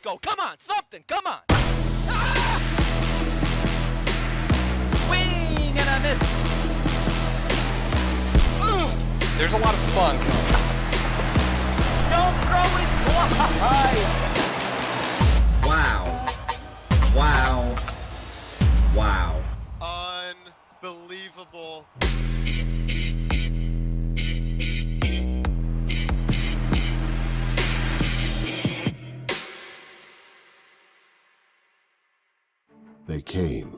go. Come on, something. Come on. Swing and a miss. There's a lot of fun. Don't throw it wide. Wow. Wow. Wow. Unbelievable. They came.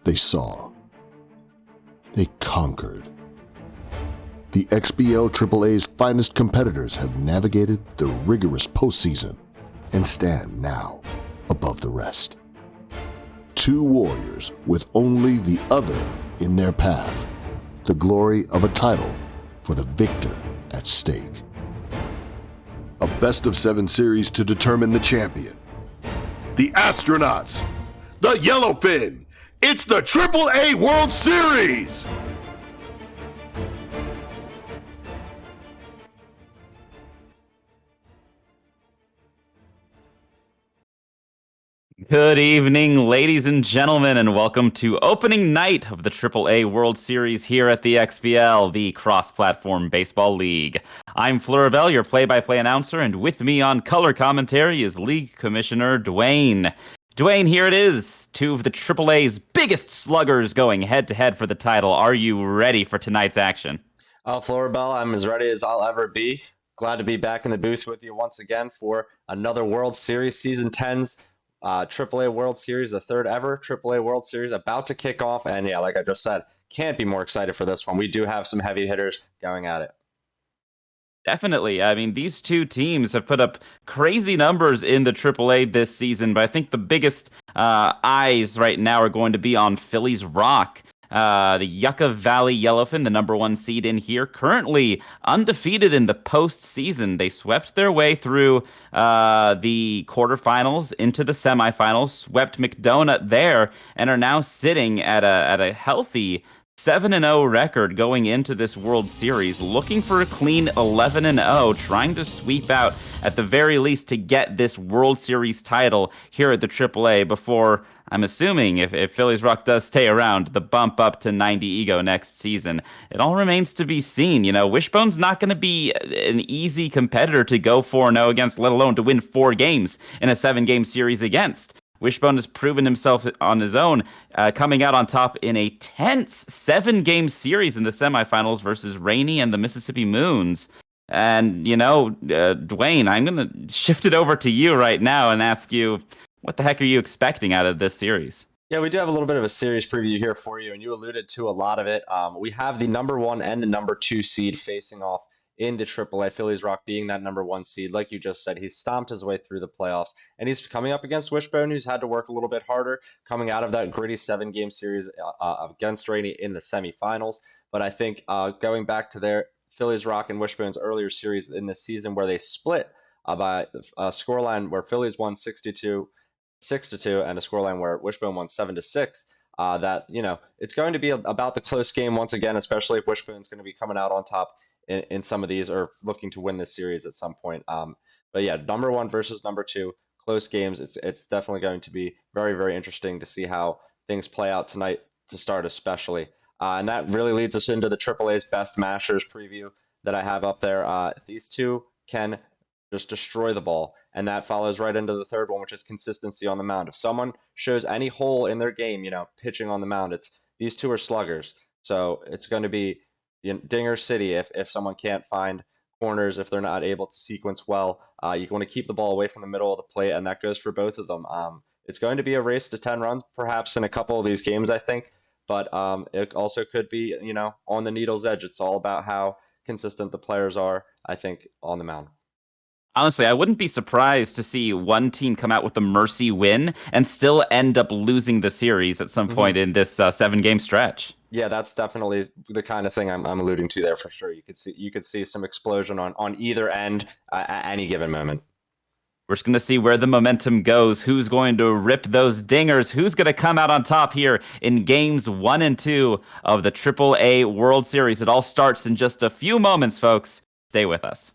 They saw. They conquered. The XBL AAA's finest competitors have navigated the rigorous postseason and stand now above the rest. Two warriors with only the other in their path, the glory of a title for the victor at stake. A best-of-7 series to determine the champion. The Astronauts, the Yellowfin, it's the AAA World Series! Good evening, ladies and gentlemen, and welcome to opening night of the AAA World Series here at the XBL, the cross-platform baseball league. I'm Floribel, your play-by-play announcer, and with me on color commentary is League Commissioner Dwayne. Dwayne, here it is. Two of the AAA's biggest sluggers going head-to-head for the title. Are you ready for tonight's action? Floribel, I'm as ready as I'll ever be. Glad to be back in the booth with you once again for another World Series, Season 10's AAA World Series, the third ever AAA World Series, about to kick off. And yeah, like I just said, can't be more excited for this one. We do have some heavy hitters going at it. Definitely. I mean, these two teams have put up crazy numbers in the AAA this season, but I think the biggest eyes right now are going to be on Philliesrock. The Yucca Valley Yellowfin, the number 1 seed in here, currently undefeated in the postseason. They swept their way through the quarterfinals into the semifinals, swept McDonough there, and are now sitting at a healthy 7-0 record going into this World Series, looking for a clean 11-0, trying to sweep out at the very least to get this World Series title here at the AAA before, I'm assuming, if Philliesrock does stay around, the bump up to 90 ego next season. It all remains to be seen. You know, Wishbone's not going to be an easy competitor to go 4-0 against, let alone to win 4 games in a 7-game series against. Wishbone has proven himself on his own, coming out on top in a tense 7-game series in the semifinals versus Rainey and the Mississippi Moons. And, you know, Dwayne, I'm going to shift it over to you right now and ask you, what the heck are you expecting out of this series? Yeah, we do have a little bit of a series preview here for you, and you alluded to a lot of it. We have the number 1 and the number 2 seed facing off in the AAA, Philliesrock being that number 1 seed. Like you just said, he's stomped his way through the playoffs, and he's coming up against Wishbone, who's had to work a little bit harder, coming out of that gritty 7-game series against Rainey in the semifinals. But I think going back to their Philliesrock and Wishbone's earlier series in this season where they split by a scoreline where Phillies won 6-2, and a scoreline where Wishbone won 7-6, that, you know, it's going to be about the close game once again, especially if Wishbone's going to be coming out on top in some of these, or looking to win this series at some point. But yeah, number 1 versus number 2, close games. It's definitely going to be very, very interesting to see how things play out tonight to start, especially. And that really leads us into the AAA's best mashers preview that I have up there. These two can just destroy the ball, and that follows right into the third one, which is consistency on the mound. If someone shows any hole in their game, you know, pitching on the mound, these two are sluggers. So it's going to be Dinger City if someone can't find corners, if they're not able to sequence well. You want to keep the ball away from the middle of the plate, and that goes for both of them. It's going to be a race to 10 runs, perhaps in a couple of these games, I think. But it also could be, you know, on the needle's edge. It's all about how consistent the players are, I think, on the mound. Honestly, I wouldn't be surprised to see one team come out with a mercy win and still end up losing the series at some point in this 7-game stretch. Yeah, that's definitely the kind of thing I'm alluding to there for sure. You could see some explosion on either end at any given moment. We're just going to see where the momentum goes, who's going to rip those dingers, who's going to come out on top here in games 1 and 2 of the AAA World Series. It all starts in just a few moments, folks. Stay with us.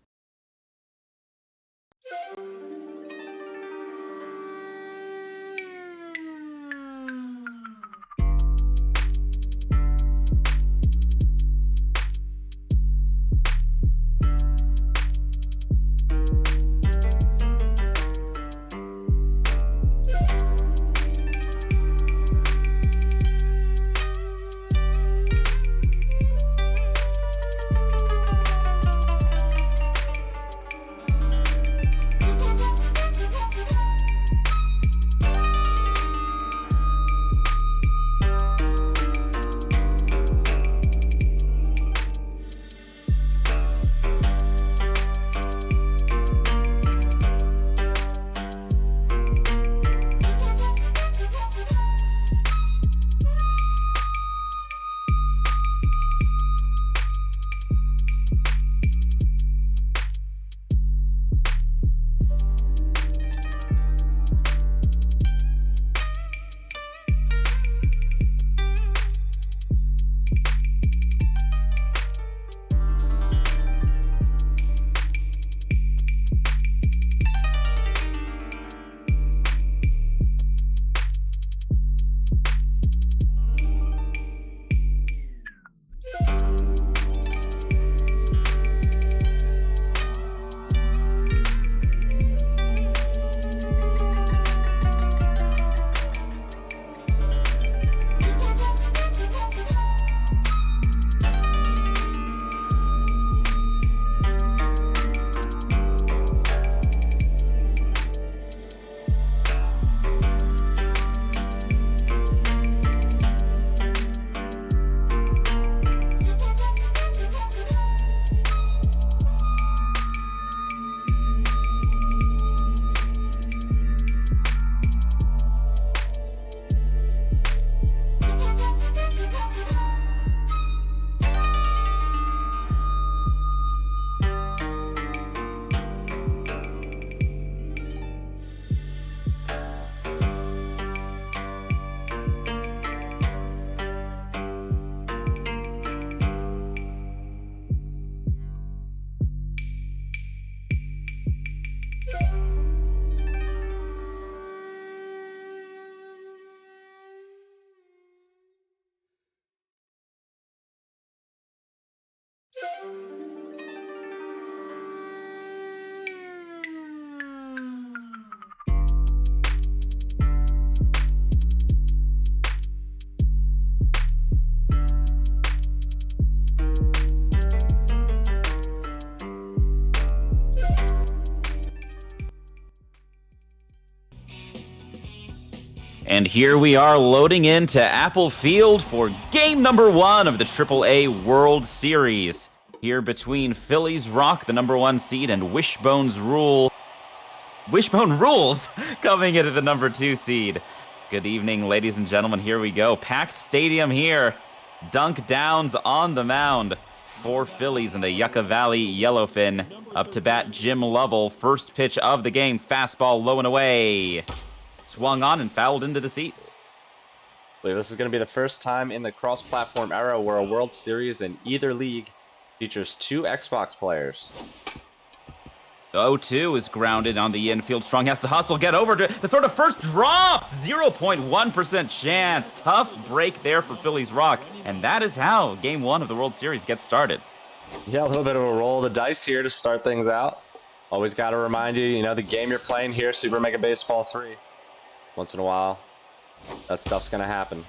And here we are loading into Apple Field for game number 1 of the AAA World Series. Here between Philliesrock, the number 1 seed, and WishboneRulz coming into the number 2 seed. Good evening, ladies and gentlemen. Here we go. Packed stadium here. Dunk Downs on the mound for Phillies in the Yucca Valley Yellowfin. Up to bat, Jim Lovell. First pitch of the game. Fastball low and away. Swung on and fouled into the seats. I believe this is going to be the first time in the cross-platform era where a World Series in either league features 2 Xbox players. The 0-2 is grounded on the infield. Strong has to hustle, get over to the throw to first, dropped. 0.1% chance. Tough break there for Philliesrock. And that is how game 1 of the World Series gets started. Yeah, a little bit of a roll of the dice here to start things out. Always got to remind you, the game you're playing here, Super Mega Baseball 3. Once in a while, that stuff's going to happen.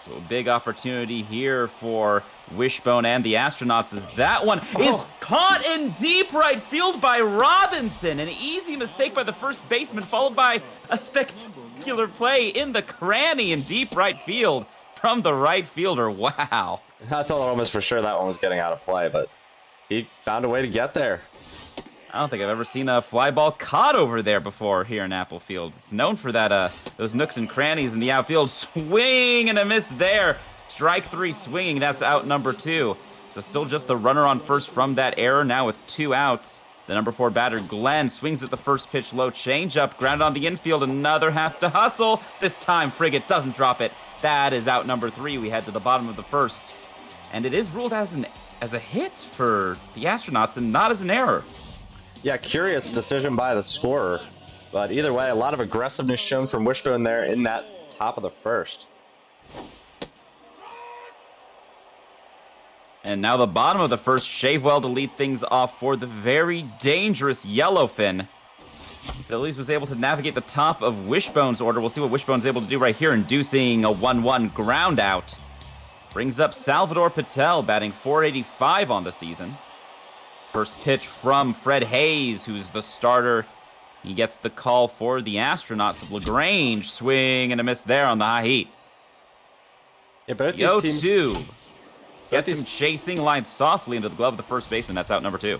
So a big opportunity here for Wishbone and the Astronauts as that one is caught in deep right field by Robinson. An easy mistake by the first baseman, followed by a spectacular play in the cranny in deep right field from the right fielder. Wow. I thought almost for sure that one was getting out of play, but he found a way to get there. I don't think I've ever seen a fly ball caught over there before here in Apple Field. It's known for that, those nooks and crannies in the outfield. Swing and a miss there. Strike 3 swinging. That's out number 2. So still just the runner on first from that error. Now with 2 outs. The number 4 batter, Glenn, swings at the first pitch. Low changeup. Grounded on the infield. Another have to hustle. This time Frigate doesn't drop it. That is out number 3. We head to the bottom of the first. And it is ruled as a hit for the Astronauts and not as an error. Yeah, curious decision by the scorer. But either way, a lot of aggressiveness shown from Wishbone there in that top of the first. And now the bottom of the first, Shavewell to lead things off for the very dangerous Yellowfin. Phillies was able to navigate the top of Wishbone's order. We'll see what Wishbone's able to do right here, inducing a 1-1 ground out. Brings up Salvador Patel, batting .485 on the season. First pitch from Fred Hayes, who's the starter. He gets the call for the Astronauts of LaGrange. Swing and a miss there on the high heat. Yeah, both these teams... Yo-2 gets him chasing, lines softly into the glove of the first baseman. That's out number 2. I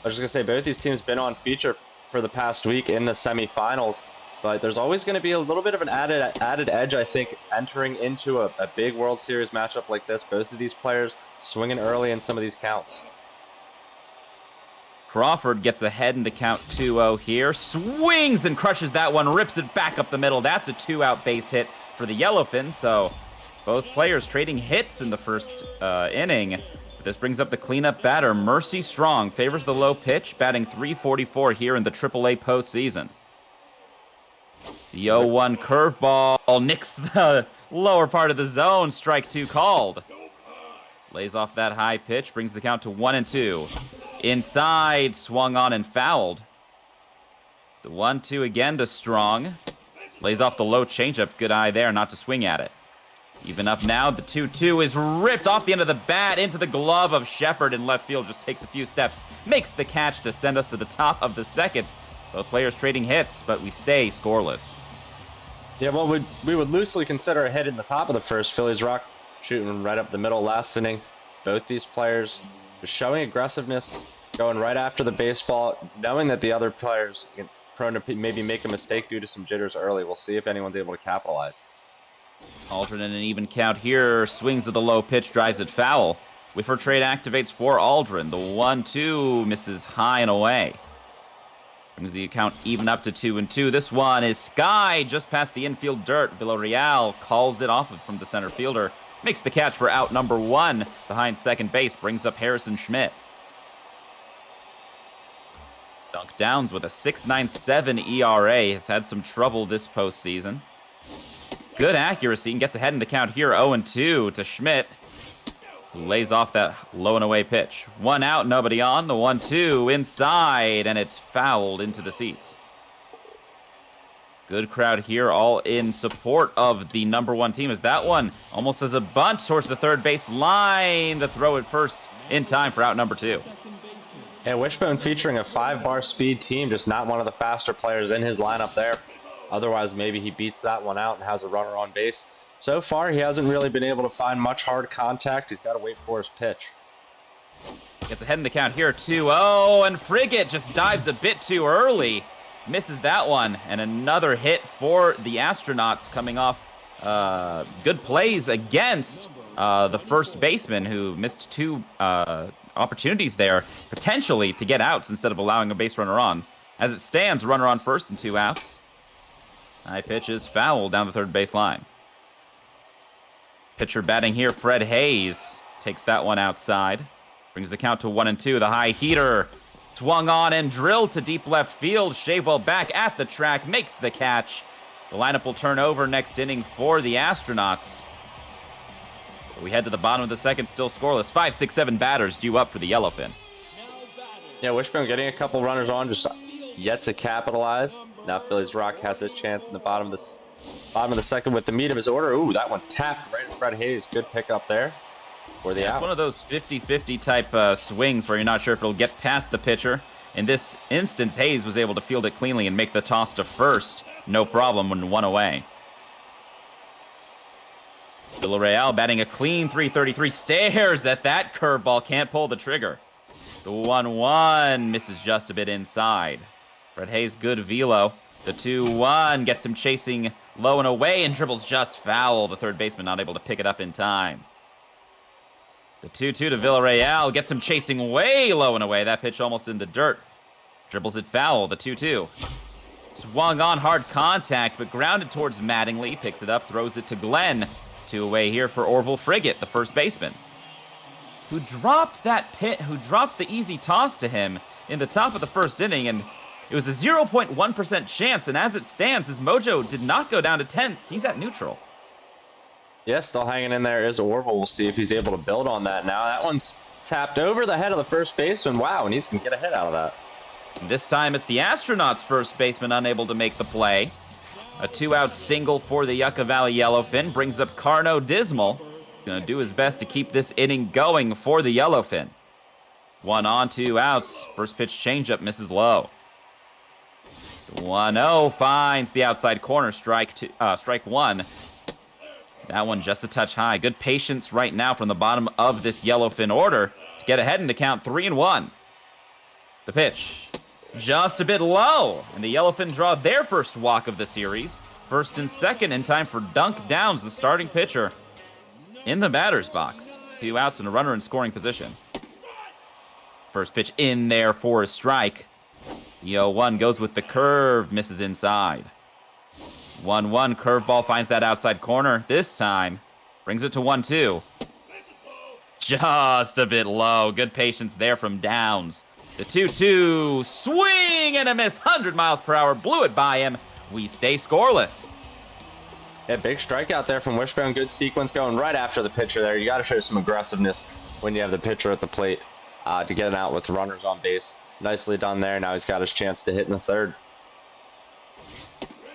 was just going to say, both these teams been on feature for the past week in the semifinals. But there's always going to be a little bit of an added edge, I think, entering into a big World Series matchup like this. Both of these players swinging early in some of these counts. Crawford gets ahead in the count 2-0 here. Swings and crushes that one, rips it back up the middle. That's a 2-out base hit for the Yellowfin. So both players trading hits in the first inning. But this brings up the cleanup batter, Mercy Strong. Favors the low pitch, batting .344 here in the AAA postseason. The 0-1 curveball nicks the lower part of the zone. Strike 2 called. Lays off that high pitch, brings the count to 1-2. Inside, swung on and fouled. The 1-2 again to Strong. Lays off the low changeup. Good eye there, not to swing at it. Even up now, the 2-2 is ripped off the end of the bat into the glove of Shepard in left field. Just takes a few steps, makes the catch to send us to the top of the second. Both players trading hits, but we stay scoreless. Yeah, well, we would loosely consider a hit in the top of the first. Philliesrock shooting right up the middle last inning. Both these players just showing aggressiveness, going right after the baseball, knowing that the other players are prone to maybe make a mistake due to some jitters early. We'll see if anyone's able to capitalize. Aldrin in an even count here, swings at the low pitch, drives it foul. Whiffer trade activates for Aldrin. The 1-2 misses high and away. Brings the account even up to 2-2. This one is sky just past the infield dirt. Villarreal calls it off from the center fielder. Makes the catch for out number 1 behind second base. Brings up Harrison Schmidt. Dunk Downs with a 6.97 ERA. Has had some trouble this postseason. Good accuracy and gets ahead in the count here. 0-2 to Schmidt, who lays off that low and away pitch. 1 out, nobody on. The 1-2 inside, and it's fouled into the seats. Good crowd here, all in support of the number 1 team, as that one almost as a bunt towards the third base line. The throw at first in time for out number 2. And Wishbone featuring a 5-bar speed team, just not one of the faster players in his lineup there. Otherwise, maybe he beats that one out and has a runner on base. So far, he hasn't really been able to find much hard contact. He's got to wait for his pitch. Gets ahead in the count here, 2-0, and Frigate just dives a bit too early. Misses that one, and another hit for the Astronauts coming off good plays against the first baseman, who missed two opportunities there, potentially to get outs instead of allowing a base runner on. As it stands, runner on first and 2 outs. High pitch is foul down the third base line. Pitcher batting here, Fred Hayes. Takes that one outside. Brings the count to 1-2. The high heater swung on and drilled to deep left field. Shavewell back at the track, makes the catch. The lineup will turn over next inning for the Astronauts. We head to the bottom of the second, still scoreless. 5, 6, 7 batters due up for the Yellowfin. Yeah, Wishbone getting a couple runners on, just yet to capitalize. Now Phillies Rock has his chance in the bottom of the second with the meat of his order. Ooh, that one tapped right at Fred Hayes. Good pickup there for the out. It's one of those 50-50 type swings where you're not sure if it'll get past the pitcher. In this instance, Hayes was able to field it cleanly and make the toss to first. No problem when 1 away. Villarreal batting a clean .333, stares at that curveball, can't pull the trigger. The 1-1 misses just a bit inside. Fred Hayes, good velo. The 2-1 gets him chasing low and away and dribbles just foul. The third baseman not able to pick it up in time. The 2-2 to Villarreal gets him chasing way low and away. That pitch almost in the dirt. Dribbles it foul, the 2-2. Swung on, hard contact, but grounded towards Mattingly. Picks it up, throws it to Glenn. 2 away here for Orville Frigate, the first baseman, who dropped the easy toss to him in the top of the first inning, and it was a 0.1% chance, and as it stands, his mojo did not go down to tenths. He's at neutral. Yeah, still hanging in there is Orville. We'll see if he's able to build on that now. That one's tapped over the head of the first baseman. Wow, and he's going to get a hit out of that. And this time it's the Astronauts' first baseman unable to make the play. A 2-out single for the Yucca Valley Yellowfin brings up Carno Dismal. Gonna do his best to keep this inning going for the Yellowfin. 1 on, 2 outs. First pitch changeup misses low. 1-0 finds the outside corner, strike 1. That one just a touch high. Good patience right now from the bottom of this Yellowfin order to get ahead in the count, 3-1. The pitch just a bit low, and the Yellowfin draw their first walk of the series. First and second in time for Dunk Downs, the starting pitcher, in the batter's box. 2 outs and a runner in scoring position. First pitch in there for a strike. The 0-1 goes with the curve, misses inside. 1-1, curveball finds that outside corner. This time, brings it to 1-2. Just a bit low. Good patience there from Downs. The 2-2, swing and a miss, 100 miles per hour, blew it by him. We stay scoreless. Yeah, big strikeout there from Wishbone. Good sequence going right after the pitcher there. You got to show some aggressiveness when you have the pitcher at the plate to get it out with runners on base. Nicely done there. Now he's got his chance to hit in the third.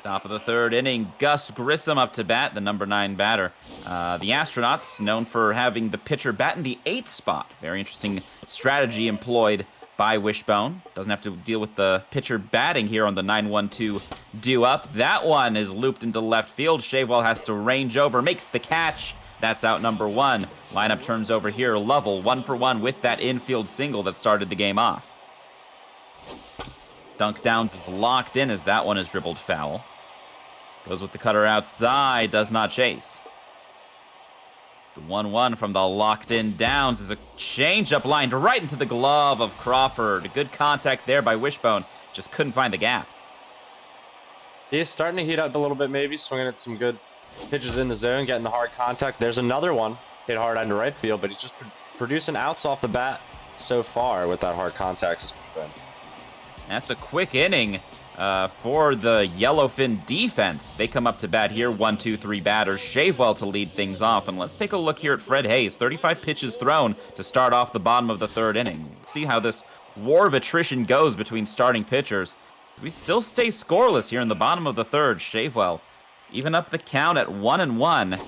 Top of the third inning, Gus Grissom up to bat, the number 9 batter. The Astronauts, known for having the pitcher bat in the 8th spot. Very interesting strategy employed by Wishbone. Doesn't have to deal with the pitcher batting here on the 9-1-2 due up. That one is looped into left field. Shavewell has to range over, makes the catch. That's out number 1. Lineup turns over here. Lovell 1-for-1 with that infield single that started the game off. Dunk Downs is locked in as that one is dribbled foul. Goes with the cutter outside, does not chase. The 1-1 from the locked-in Downs is a change-up lined right into the glove of Crawford. Good contact there by Wishbone. Just couldn't find the gap. He's starting to heat up a little bit, maybe swinging at some good pitches in the zone, getting the hard contact. There's another one hit hard into right field, but he's just producing outs off the bat so far with that hard contact. That's a quick inning for the Yellowfin defense. They come up to bat here, 1, 2, 3 batters. Shavewell to lead things off, and let's take a look here at Fred Hayes. 35 pitches thrown to start off the bottom of the third inning. See how this war of attrition goes between starting pitchers. We still stay scoreless here in the bottom of the third. Shavewell even up the count at 1-1.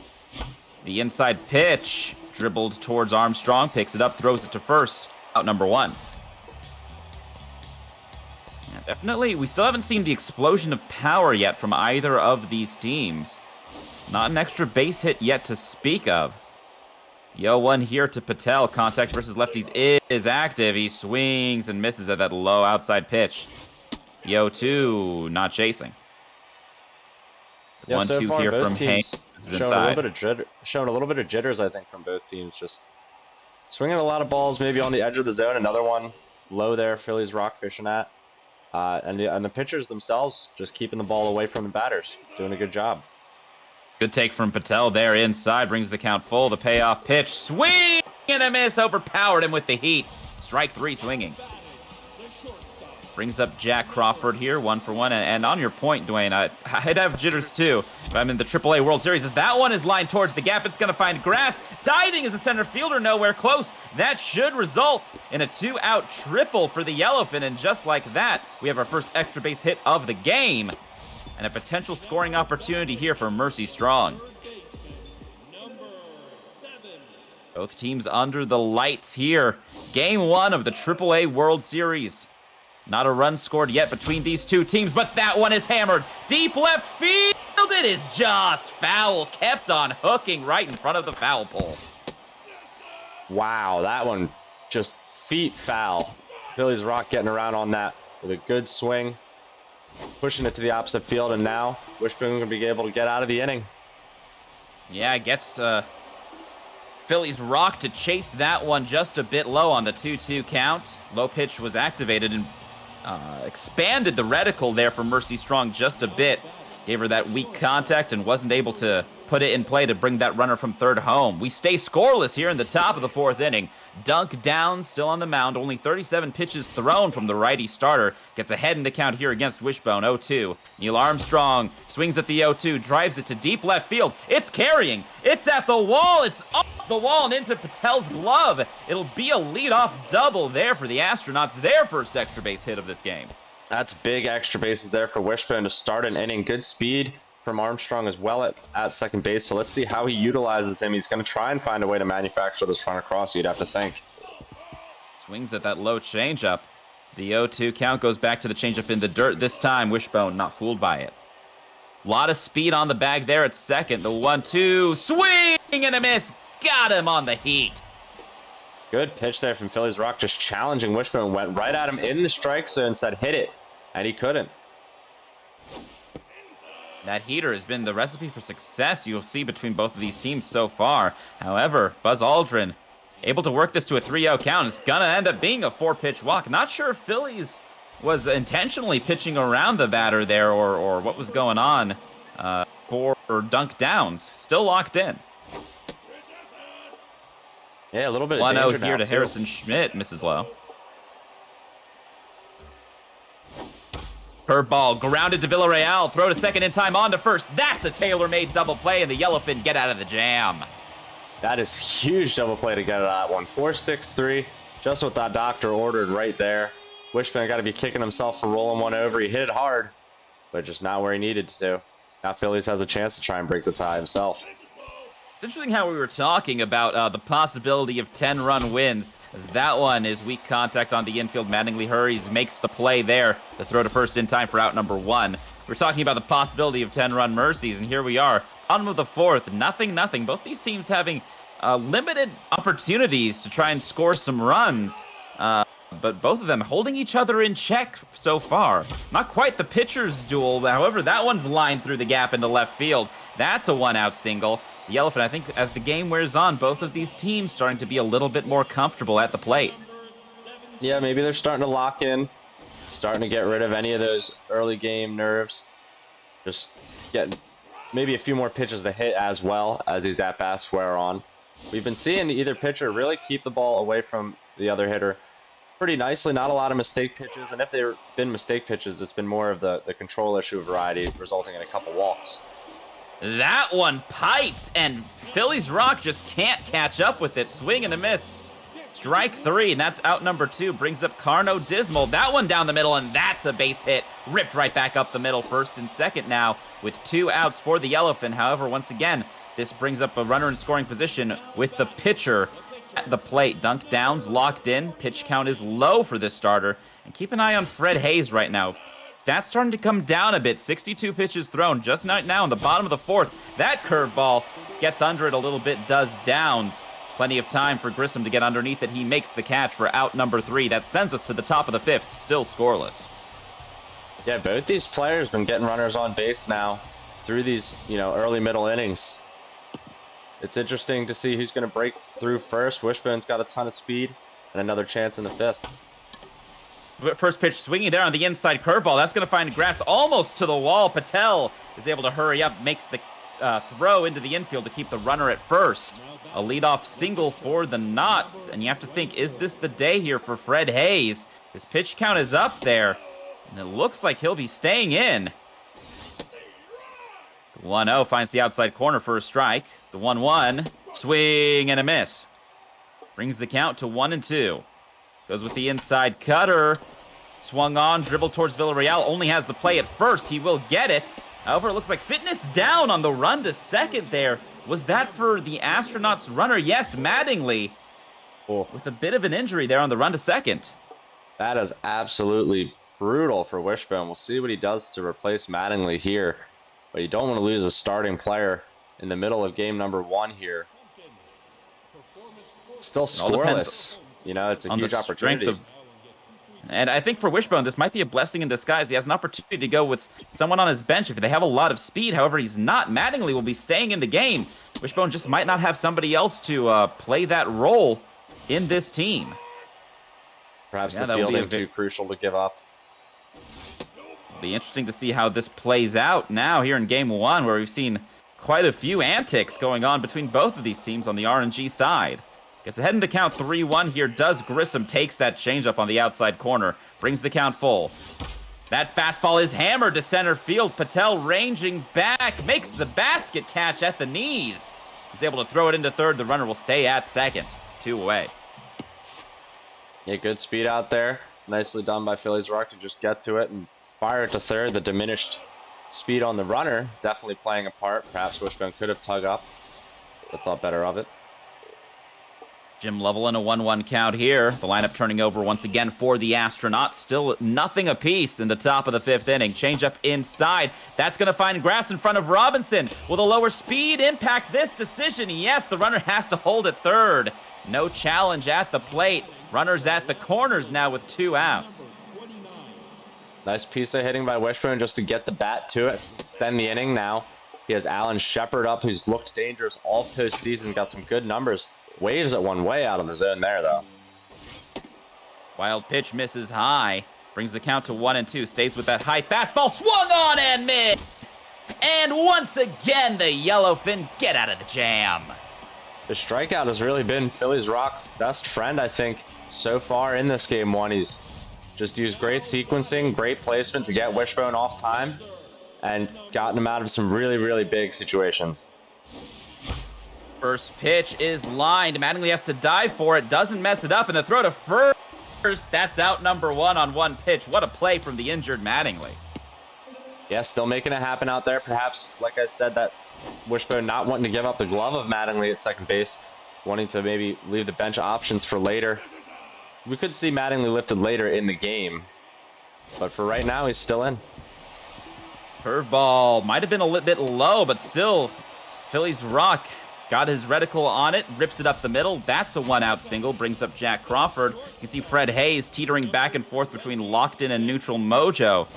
The inside pitch dribbled towards Armstrong, picks it up, throws it to first. Out number 1. Definitely, we still haven't seen the explosion of power yet from either of these teams. Not an extra base hit yet to speak of. Yo, 1 here to Patel. Contact versus lefties is active. He swings and misses at that low outside pitch. Yo, 2 not chasing. Yeah, so 1-2 far here both from teams Haynes showing a little bit of jitters, I think, from both teams. Just swinging a lot of balls, maybe on the edge of the zone. Another one low there, Philliesrock fishing at. And the pitchers themselves just keeping the ball away from the batters. Doing a good job. Good take from Patel there inside. Brings the count full. The payoff pitch. Swing and a miss. Overpowered him with the heat. Strike 3 swinging. Brings up Jack Crawford here, 1 for 1. And on your point, Dwayne, I'd have jitters too. If I'm in the AAA World Series, as that one is lined towards the gap, it's going to find grass. Diving as a center fielder, nowhere close. That should result in a 2-out triple for the Yellowfin. And just like that, we have our first extra base hit of the game. And a potential scoring opportunity here for Mercy Strong. Both teams under the lights here. Game 1 of the AAA World Series. Not a run scored yet between these two teams, but that one is hammered. Deep left field. It is just foul. Kept on hooking right in front of the foul pole. Wow, that one just feet foul. Philliesrock getting around on that with a good swing. Pushing it to the opposite field, and now Wishbone going to be able to get out of the inning. Yeah, gets Philliesrock to chase that one just a bit low on the 2-2 count. Low pitch was activated and expanded the reticle there for Mercy Strong just a bit. Gave her that weak contact and wasn't able to put it in play to bring that runner from third home. We stay scoreless here in the top of the 4th inning. Dunk down, still on the mound. Only 37 pitches thrown from the righty starter. Gets ahead in the count here against Wishbone, 0-2. Neil Armstrong swings at the 0-2, drives it to deep left field. It's carrying. It's at the wall. It's up the wall and into Patel's glove. It'll be a leadoff double there for the Astronauts. Their first extra base hit of this game. That's big extra bases there for Wishbone to start an inning. Good speed from Armstrong as well at second base. So let's see how he utilizes him. He's going to try and find a way to manufacture this run across, you'd have to think. Swings at that low changeup. The 0-2 count goes back to the changeup in the dirt. This time, Wishbone not fooled by it. A lot of speed on the bag there at second. The 1-2 swing and a miss. Got him on the heat. Good pitch there from Philliesrock, just challenging Wishbone. Went right at him in the strike zone and said, hit it. And he couldn't. That heater has been the recipe for success you'll see between both of these teams so far. However, Buzz Aldrin able to work this to a 3-0 count. It's gonna end up being a 4-pitch walk. Not sure if Phillies was intentionally pitching around the batter there or what was going on for dunk downs. Still locked in. Yeah, a little bit of 1-0 here to too. Harrison Schmidt, misses low. Curveball grounded to Villarreal. Throw to second in time, on to first. That's a tailor-made double play, and the Yellowfin get out of the jam. That is huge double play to get at that one. 4-6-3, just what that doctor ordered right there. Wishbone got to be kicking himself for rolling one over. He hit it hard, but just not where he needed to. Now Phillies has a chance to try and break the tie himself. It's interesting how we were talking about the possibility of 10-run wins, as that one is weak contact on the infield. Mattingly hurries, makes the play there. The throw to first in time for out number 1. We're talking about the possibility of 10-run mercies, and here we are. Bottom of the 4th, 0-0. Both these teams having limited opportunities to try and score some runs, but both of them holding each other in check so far. Not quite the pitcher's duel, however, that one's lined through the gap into left field. That's a 1-out single. The Yellowfin, I think, as the game wears on, both of these teams starting to be a little bit more comfortable at the plate. Yeah, maybe they're starting to lock in, starting to get rid of any of those early game nerves. Just get maybe a few more pitches to hit as well as these at-bats wear on. We've been seeing either pitcher really keep the ball away from the other hitter pretty nicely. Not a lot of mistake pitches, and if they've been mistake pitches, it's been more of the control issue variety, resulting in a couple walks. That one piped, and Philliesrock just can't catch up with it. Swing and a miss. Strike 3, and that's out number 2. Brings up Carno Dismal. That one down the middle, and that's a base hit. Ripped right back up the middle, first and second now, with 2 outs for the Yellowfin. However, once again, This brings up a runner in scoring position with the pitcher at the plate. Dunk downs locked in. Pitch count is low for this starter. And keep an eye on Fred Hayes right now. That's starting to come down a bit. 62 pitches thrown just now in the bottom of the fourth. That curveball gets under it a little bit, does Downs. Plenty of time for Grissom to get underneath it. He makes the catch for out number 3. That sends us to the top of the 5th, still scoreless. Yeah, both these players been getting runners on base now through these, early middle innings. It's interesting to see who's going to break through first. Wishbone's got a ton of speed and another chance in the 5th. First pitch swinging there on the inside curveball. That's going to find grass almost to the wall. Patel is able to hurry up, makes the throw into the infield to keep the runner at first. A leadoff single for the Knots. And you have to think, is this the day here for Fred Hayes? His pitch count is up there, and it looks like he'll be staying in. The 1-0 finds the outside corner for a strike. The 1-1, swing and a miss. Brings the count to 1-2. Goes with the inside cutter. Swung on, dribble towards Villarreal. Only has the play at first. He will get it. However, it looks like Fitness down on the run to second there. Was that for the Astronauts runner? Yes, Mattingly. Oh. With a bit of an injury there on the run to second. That is absolutely brutal for Wishbone. We'll see what he does to replace Mattingly here. But you don't want to lose a starting player in the middle of game number 1 here. Still scoreless. It's a huge opportunity. And I think for Wishbone, this might be a blessing in disguise. He has an opportunity to go with someone on his bench if they have a lot of speed. However, he's not. Mattingly will be staying in the game. Wishbone just might not have somebody else to play that role in this team. Perhaps the fielding too crucial to give up. It'll be interesting to see how this plays out now here in game 1, where we've seen quite a few antics going on between both of these teams on the RNG side. Gets ahead in the count 3-1 here. Does Grissom takes that changeup on the outside corner. Brings the count full. That fastball is hammered to center field. Patel ranging back. Makes the basket catch at the knees. He's able to throw it into third. The runner will stay at second. 2 away. Yeah, good speed out there. Nicely done by Philliesrock to just get to it and fire it to third. The diminished speed on the runner definitely playing a part. Perhaps Wishbone could have tugged up, but thought better of it. Jim Lovell in a 1-1 count here. The lineup turning over once again for the Astronauts. Still nothing apiece in the top of the 5th inning. Change up inside. That's going to find grass in front of Robinson. Will the lower speed impact this decision? Yes, the runner has to hold at third. No challenge at the plate. Runners at the corners now with 2 outs. Nice piece of hitting by Wishbone just to get the bat to it. Extend the inning now. He has Alan Shepard up, who's looked dangerous all postseason. Got some good numbers. Waves it one way out of the zone there, though. Wild pitch misses high. Brings the count to 1-2. Stays with that high fastball. Swung on and missed. And once again, the Yellowfin get out of the jam. The strikeout has really been Philliesrock's best friend, I think, so far in this game 1. He's just used great sequencing, great placement to get Wishbone off time, and gotten him out of some really, really big situations. First pitch is lined. Mattingly has to dive for it. Doesn't mess it up. And the throw to first. That's out number 1 on 1 pitch. What a play from the injured Mattingly. Yeah, still making it happen out there. Perhaps, like I said, that's Wishbone not wanting to give up the glove of Mattingly at second base. Wanting to maybe leave the bench options for later. We could see Mattingly lifted later in the game. But for right now, he's still in. Curveball. Might have been a little bit low, but still, Philliesrock got his reticle on it, rips it up the middle. That's a 1-out single, brings up Jack Crawford. You see Fred Hayes teetering back and forth between locked in and neutral mojo.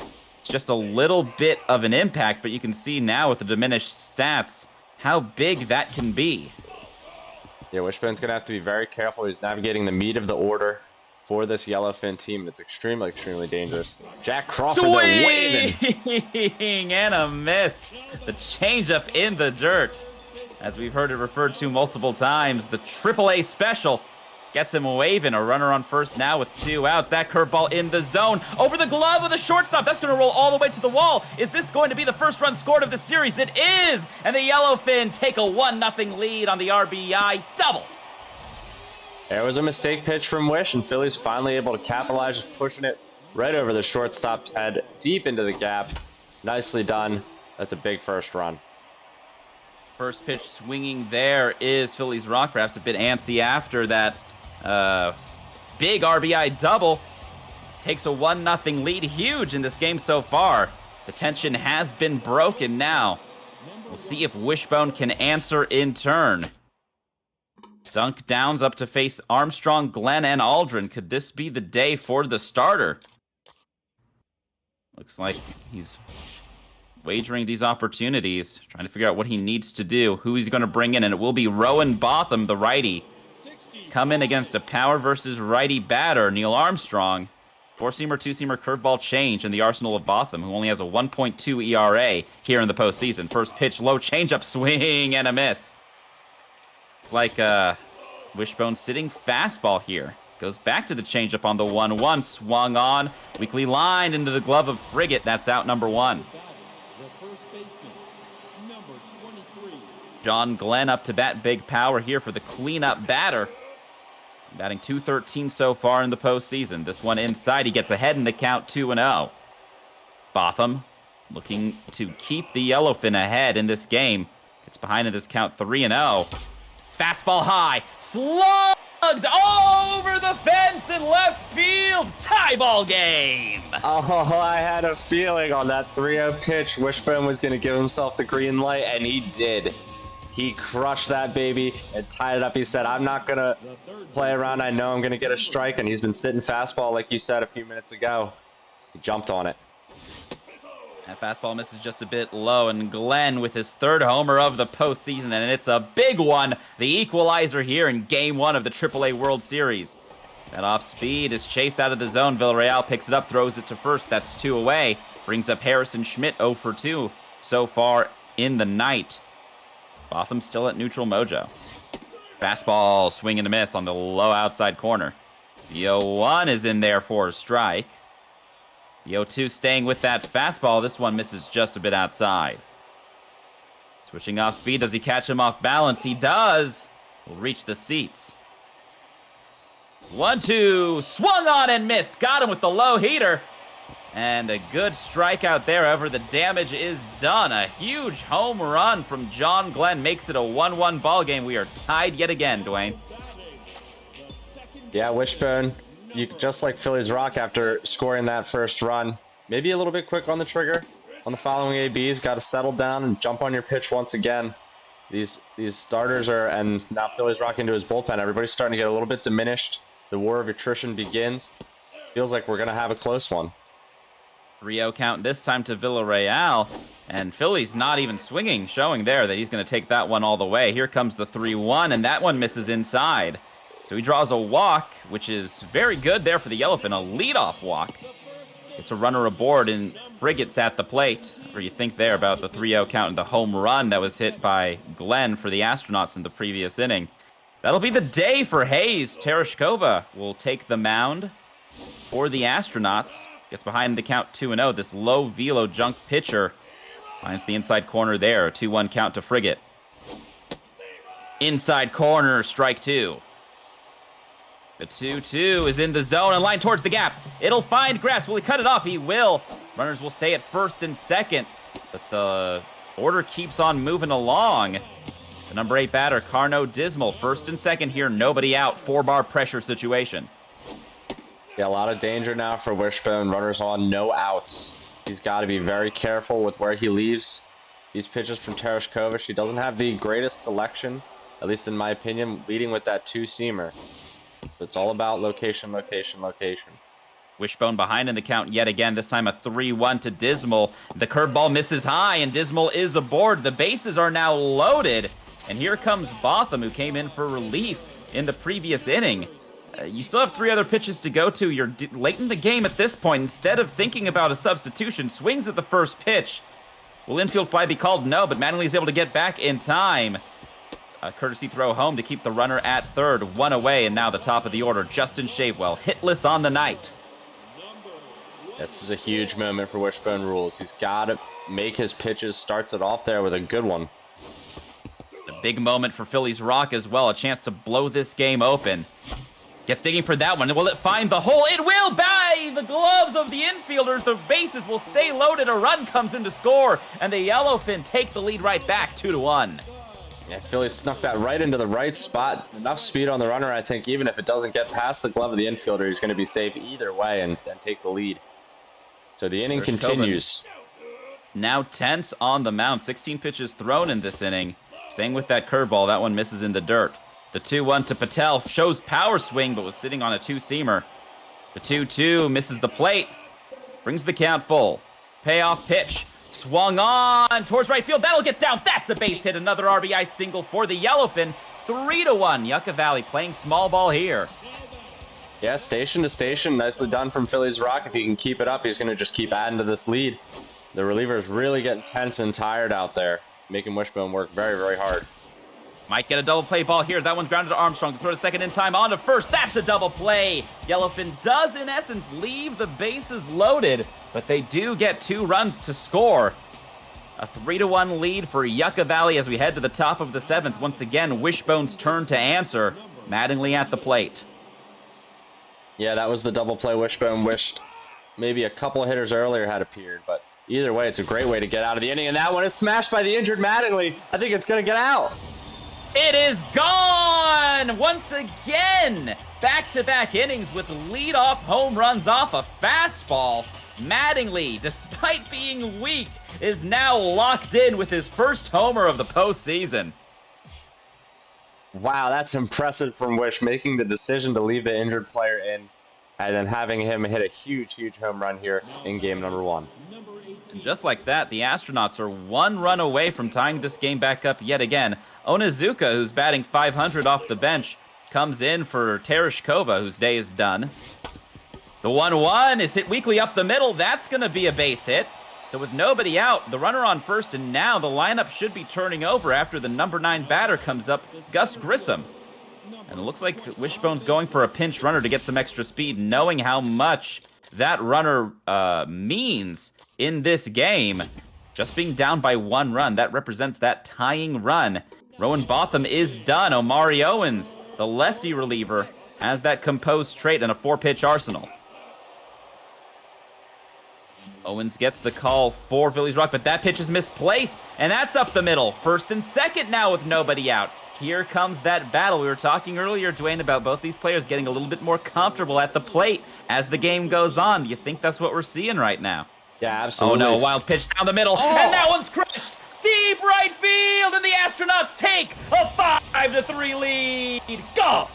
It's just a little bit of an impact, but you can see now with the diminished stats how big that can be. Yeah, Wishbone's going to have to be very careful. He's navigating the meat of the order for this Yellowfin team. It's extremely, extremely dangerous. Jack Crawford, the waving. And a miss. The changeup in the dirt. As we've heard it referred to multiple times, the AAA special gets him waving. A runner on first now with 2 outs. That curveball in the zone. Over the glove of the shortstop. That's going to roll all the way to the wall. Is this going to be the first run scored of the series? It is! And the Yellowfin take a 1-0 lead on the RBI double. There was a mistake pitch from Wish, and Philly's finally able to capitalize, just pushing it right over the shortstop's head, deep into the gap. Nicely done. That's a big first run. First pitch swinging there is Philliesrock, perhaps a bit antsy after that big RBI double. Takes a 1-0 lead, huge in this game so far. The tension has been broken now. We'll see if Wishbone can answer in turn. Dunk Downs up to face Armstrong, Glenn, and Aldrin. Could this be the day for the starter? Looks like he's wagering these opportunities, trying to figure out what he needs to do, who he's going to bring in, and it will be Rowan Botham, the righty. Come in against a power versus righty batter, Neil Armstrong. 4-seamer, 2-seamer, curveball change in the arsenal of Botham, who only has a 1.2 ERA here in the postseason. First pitch, low changeup, swing and a miss. It's like Wishbone sitting fastball here. Goes back to the changeup on the 1-1, swung on, weakly lined into the glove of Frigate. That's out number 1. John Glenn up to bat, big power here for the cleanup batter. Batting .213 so far in the postseason. This one inside, he gets ahead in the count 2-0. Botham looking to keep the Yellowfin ahead in this game. Gets behind in this count 3-0. Fastball high, slugged over the fence in left field. Tie ball game. Oh, I had a feeling on that 3-0 pitch, Wishbone was going to give himself the green light, and he did. He crushed that baby and tied it up. He said, I'm not going to play around. I know I'm going to get a strike, and he's been sitting fastball like you said a few minutes ago. He jumped on it. That fastball misses just a bit low, and Glenn with his 3rd homer of the postseason, and it's a big one. The equalizer here in Game 1 of the AAA World Series. That off speed is chased out of the zone. Villarreal picks it up, throws it to first. That's 2 away. Brings up Harrison Schmidt, 0 for 2 so far in the night. Botham still at neutral mojo. Fastball, swing and a miss on the low outside corner. The 0-1 is in there for a strike. The 0-2 staying with that fastball. This one misses just a bit outside. Switching off speed. Does he catch him off balance? He does. Will reach the seats. 1-2. Swung on and missed. Got him with the low heater. And a good strikeout there. However, the damage is done. A huge home run from John Glenn makes it a 1-1 ball game. We are tied yet again, Dwayne. Yeah, Wishbone, you just like Philliesrock after scoring that first run, maybe a little bit quick on the trigger on the following ABs. Got to settle down and jump on your pitch once again. These starters are, and now Philliesrock into his bullpen. Everybody's starting to get a little bit diminished. The war of attrition begins. Feels like we're going to have a close one. 3-0 count this time to Villarreal, and Philly's not even swinging, showing there that he's going to take that one all the way. Here comes the 3-1, and that one misses inside. So he draws a walk, which is very good there for the Yellowfin, a leadoff walk. It's a runner aboard, and Frigate's at the plate. What do you think there about the 3-0 count and the home run that was hit by Glenn for the Astronauts in the previous inning? That'll be the day for Hayes. Tereshkova will take the mound for the Astronauts. Gets behind the count 2-0. This low velo junk pitcher finds the inside corner there. 2-1 count to Frigate. Inside corner, strike 2. The 2-2 is in the zone and line towards the gap. It'll find grass. Will he cut it off? He will. Runners will stay at first and second, but the order keeps on moving along. The number 8 batter, Carno Dismal, first and second here. Nobody out. 4-bar pressure situation. Yeah, a lot of danger now for Wishbone. Runners on, no outs. He's got to be very careful with where he leaves these pitches from Tereshkova. She doesn't have the greatest selection, at least in my opinion, leading with that 2-seamer. It's all about location, location, location. Wishbone behind in the count yet again, this time a 3-1 to Dismal. The curveball misses high, and Dismal is aboard. The bases are now loaded, and here comes Botham, who came in for relief in the previous inning. You still have 3 other pitches to go to. You're late in the game at this point. Instead of thinking about a substitution, swings at the first pitch. Will infield fly be called? No, but Mattingly is able to get back in time. A courtesy throw home to keep the runner at third. 1 away, and now the top of the order, Justin Shavewell, hitless on the night. This is a huge moment for WishboneRulz. He's got to make his pitches, starts it off there with a good one. A big moment for Philliesrock as well, a chance to blow this game open. Gets digging for that one. Will it find the hole? It will, by the gloves of the infielders. The bases will stay loaded. A run comes in to score, and the Yellowfin take the lead right back, 2-1. Yeah, Philly snuck that right into the right spot. Enough speed on the runner, I think, even if it doesn't get past the glove of the infielder, he's going to be safe either way and take the lead. So the inning continues. Now tense on the mound. 16 pitches thrown in this inning. Staying with that curveball. That one misses in the dirt. The 2-1 to Patel shows power swing, but was sitting on a two-seamer. The 2-2 misses the plate. Brings the count full. Payoff pitch. Swung on towards right field. That'll get down. That's a base hit. Another RBI single for the Yellowfin. 3-1. Yucca Valley playing small ball here. Yeah, station to station. Nicely done from Phillies Rock. If he can keep it up, he's going to just keep adding to this lead. The reliever is really getting tense and tired out there, making Wishbone work very, very hard. Might get a double play ball here. That one's grounded to Armstrong. To throw to second in time. On to first. That's a double play. Yellowfin does, in essence, leave the bases loaded, but they do get 2 runs to score. A 3-1 lead for Yucca Valley as we head to the top of the 7th. Once again, Wishbone's turn to answer. Mattingly at the plate. Yeah, that was the double play Wishbone wished maybe a couple of hitters earlier had appeared, but either way, it's a great way to get out of the inning, and that one is smashed by the injured Mattingly. I think it's going to get out. It is gone! Once again! Back-to-back innings with leadoff home runs off a fastball. Mattingly, despite being weak, is now locked in with his first homer of the postseason. Wow, that's impressive from Wish, making the decision to leave the injured player in and then having him hit a huge, huge home run here in game number 1. And just like that, the Astronauts are 1 run away from tying this game back up yet again. Onizuka, who's batting .500 off the bench, comes in for Tereshkova, whose day is done. The 1-1 is hit weakly up the middle. That's going to be a base hit. So with nobody out, the runner on first, and now the lineup should be turning over after the number 9 batter comes up, Gus Grissom. And it looks like Wishbone's going for a pinch runner to get some extra speed, knowing how much that runner means in this game. Just being down by 1 run, that represents that tying run. Rowan Botham is done. Omari Owens, the lefty reliever, has that composed trait and a 4-pitch arsenal. Owens gets the call for Phillies Rock, but that pitch is misplaced, and that's up the middle. First and second now with nobody out. Here comes that battle. We were talking earlier, Dwayne, about both these players getting a little bit more comfortable at the plate as the game goes on. Do you think that's what we're seeing right now? Yeah, absolutely. Oh no, a wild pitch down the middle, and that one's crushed! Deep right field, and the Astronauts take a 5-3 lead. Go!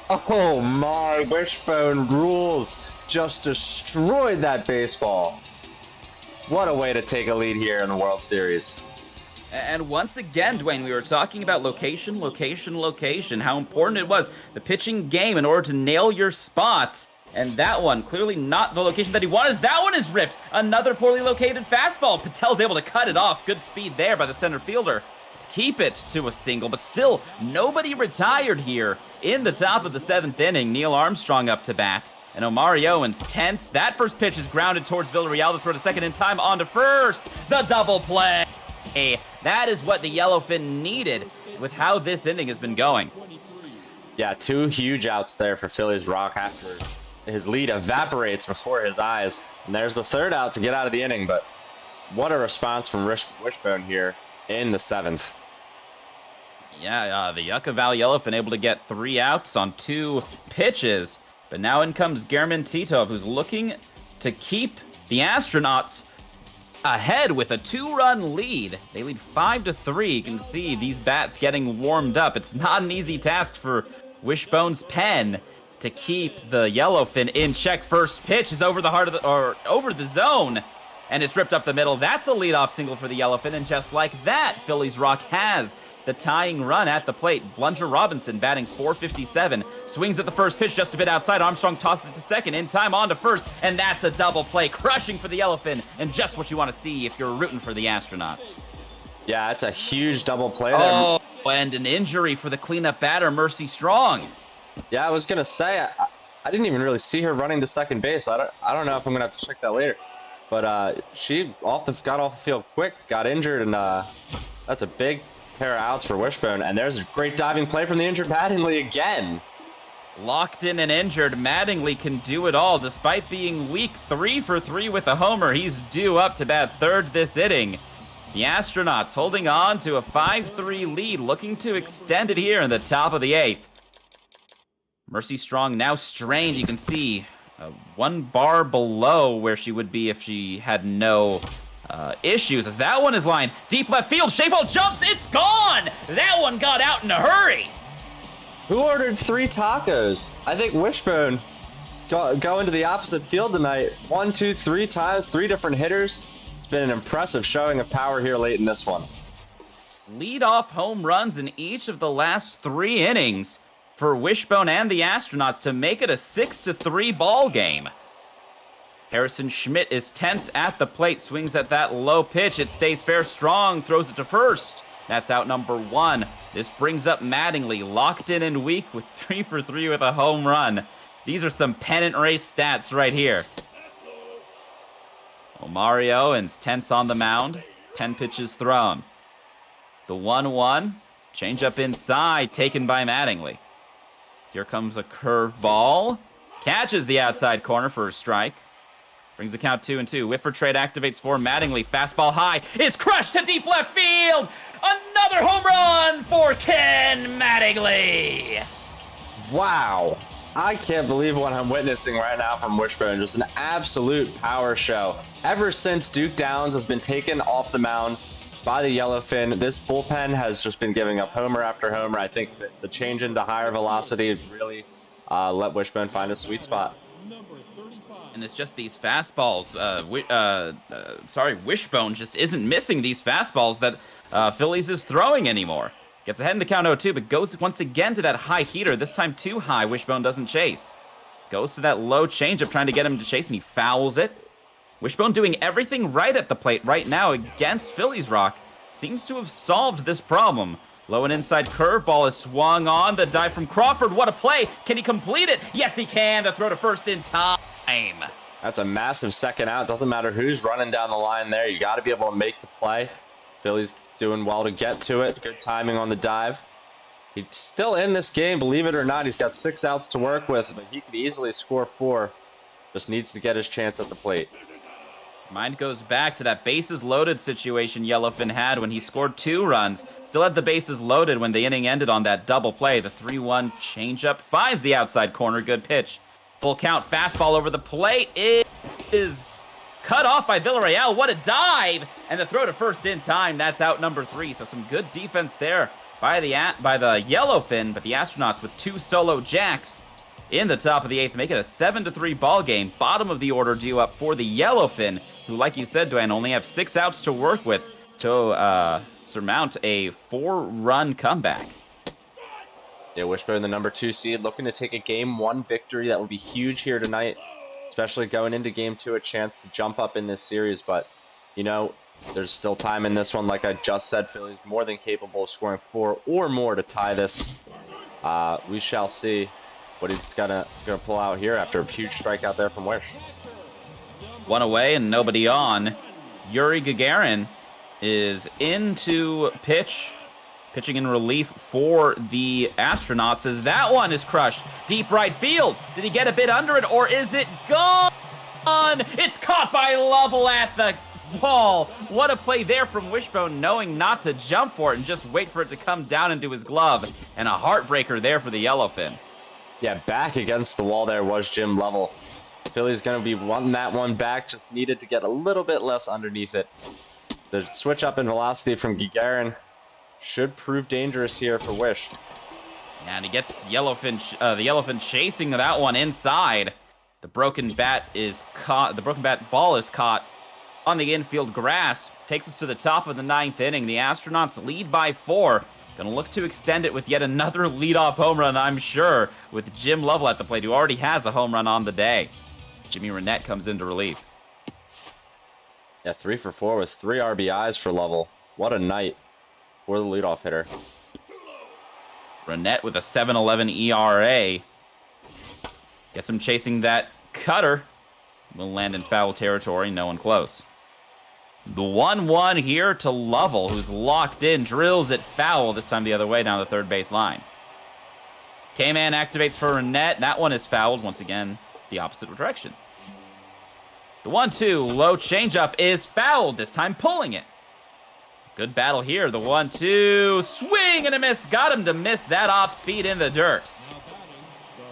Oh my, WishboneRulz just destroyed that baseball. What a way to take a lead here in the World Series. And once again, Dwayne, we were talking about location, location, location, how important it was, the pitching game, in order to nail your spots. And that one, clearly not the location that he wanted. That one is ripped. Another poorly located fastball. Patel's able to cut it off. Good speed there by the center fielder to keep it to a single. But still, nobody retired here in the top of the 7th inning. Neil Armstrong up to bat. And Omari Owens tense. That first pitch is grounded towards Villarreal. The throw to second in time. On to first. The double play. That is what the Yellowfin needed with how this inning has been going. Yeah, 2 huge outs there for Phillies Rock after his lead evaporates before his eyes. And there's the 3rd out to get out of the inning, but what a response from Wishbone here in the 7th. Yeah, the Yucca Valley Yellowfin able to get 3 outs on 2 pitches. But now in comes German Titov, who's looking to keep the Astronauts ahead with a 2-run lead. They lead 5-3. You can see these bats getting warmed up. It's not an easy task for Wishbone's pen to keep the Yellowfin in check. First pitch is over the heart of the, or over the zone, and it's ripped up the middle. That's a leadoff single for the Yellowfin, and just like that, Phillies Rock has the tying run at the plate. Blunger Robinson batting .457, swings at the first pitch just a bit outside. Armstrong tosses it to second, in time, on to first, and that's a double play, crushing for the Yellowfin, and just what you want to see if you're rooting for the Astronauts. Yeah, it's a huge double play there. Oh, and an injury for the cleanup batter, Mercy Strong. Yeah, I was gonna say I didn't even really see her running to second base. I don't know if I'm gonna have to check that later. But she got off the field quick, got injured, and that's a big pair of outs for Wishbone. And there's a great diving play from the injured Mattingly again. Locked in and injured, Mattingly can do it all. Despite being weak, 3 for 3 with a homer. He's due up to bat 3rd this inning. The Astronauts holding on to a 5-3 lead, looking to extend it here in the top of the 8th. Mercy Strong now strained. You can see 1 bar below where she would be if she had no issues, as that one is lined deep left field. Shayfall jumps, it's gone! That one got out in a hurry. Who ordered 3 tacos? I think Wishbone go into the opposite field tonight. 1, 2, 3 times, 3 different hitters. It's been an impressive showing of power here late in this one. Lead-off home runs in each of the last 3 innings for Wishbone and the Astronauts to make it a 6-3 ball game. Harrison Schmidt is tense at the plate, swings at that low pitch. It stays fair strong, throws it to first. That's out number 1. This brings up Mattingly, locked in and weak with 3 for 3 with a home run. These are some pennant race stats right here. Omari Owens tense on the mound, 10 pitches thrown. The 1-1, changeup inside, taken by Mattingly. Here comes a curveball, catches the outside corner for a strike. Brings the count 2-2. Whiffer trade activates for Mattingly. Fastball high is crushed to deep left field. Another home run for Ken Mattingly. Wow. I can't believe what I'm witnessing right now from Wishbone. Just an absolute power show. Ever since Duke Downs has been taken off the mound by the Yellowfin, this bullpen has just been giving up homer after homer. I think that the change into higher velocity really let Wishbone find a sweet spot. And it's just these fastballs. Wishbone just isn't missing these fastballs that Phillies is throwing anymore. Gets ahead in the count 0-2, but goes once again to that high heater. This time too high. Wishbone doesn't chase. Goes to that low changeup, trying to get him to chase, and he fouls it. Wishbone doing everything right at the plate right now against Philliesrock. Seems to have solved this problem. Low and inside curveball is swung on. The dive from Crawford. What a play. Can he complete it? Yes, he can. The throw to first in time. That's a massive second out. Doesn't matter who's running down the line there. You got to be able to make the play. Philly's doing well to get to it. Good timing on the dive. He's still in this game, believe it or not. He's got 6 outs to work with, but he could easily score 4. Just needs to get his chance at the plate. Mind goes back to that bases loaded situation Yellowfin had when he scored 2 runs. Still had the bases loaded when the inning ended on that double play. The 3-1 changeup finds the outside corner. Good pitch. Full count fastball over the plate. It is cut off by Villarreal. What a dive! And the throw to first in time. That's out number 3. So some good defense there by the Yellowfin, but the Astronauts with 2 solo jacks in the top of the 8th make it a 7-3 ball game. Bottom of the order due up for the Yellowfin, who, like you said, Dwayne, only have 6 outs to work with to surmount a 4-run comeback. Yeah, Wishbone, the number 2 seed, looking to take a Game 1 victory. That would be huge here tonight, especially going into Game 2, a chance to jump up in this series. But, you know, there's still time in this one. Like I just said, Philly's more than capable of scoring 4 or more to tie this. We shall see what he's gonna pull out here after a huge strikeout there from Wish. 1 away and nobody on. Yuri Gagarin is into pitching in relief for the Astronauts, as that one is crushed deep right field. Did he get a bit under it, or is it gone? It's caught by Lovell at the ball. What a play there from Wishbone, knowing not to jump for it and just wait for it to come down into his glove. And a heartbreaker there for the Yellowfin. Yeah, back against the wall there was Jim Lovell. Philly's going to be wanting that one back, just needed to get a little bit less underneath it. The switch up in velocity from Gagarin should prove dangerous here for Wish. And he gets the Yellowfin chasing that one inside. The broken bat ball is caught on the infield grass. Takes us to the top of the 9th inning. The Astronauts lead by 4. Gonna look to extend it with yet another leadoff home run, I'm sure, with Jim Lovell at the plate, who already has a home run on the day. Jimmy Renette comes into relief. Yeah, 3 for 4 with 3 RBIs for Lovell. What a night for the leadoff hitter. Renette with a 7.11 ERA. Gets him chasing that cutter. Will land in foul territory, no one close. The 1-1 here to Lovell, who's locked in, drills it foul, this time the other way down the third base line. K-Man activates for Renette. That one is fouled, once again, the opposite direction. The 1-2 low changeup is fouled, this time pulling it. Good battle here. The 1-2 swing and a miss. Got him to miss that off speed in the dirt.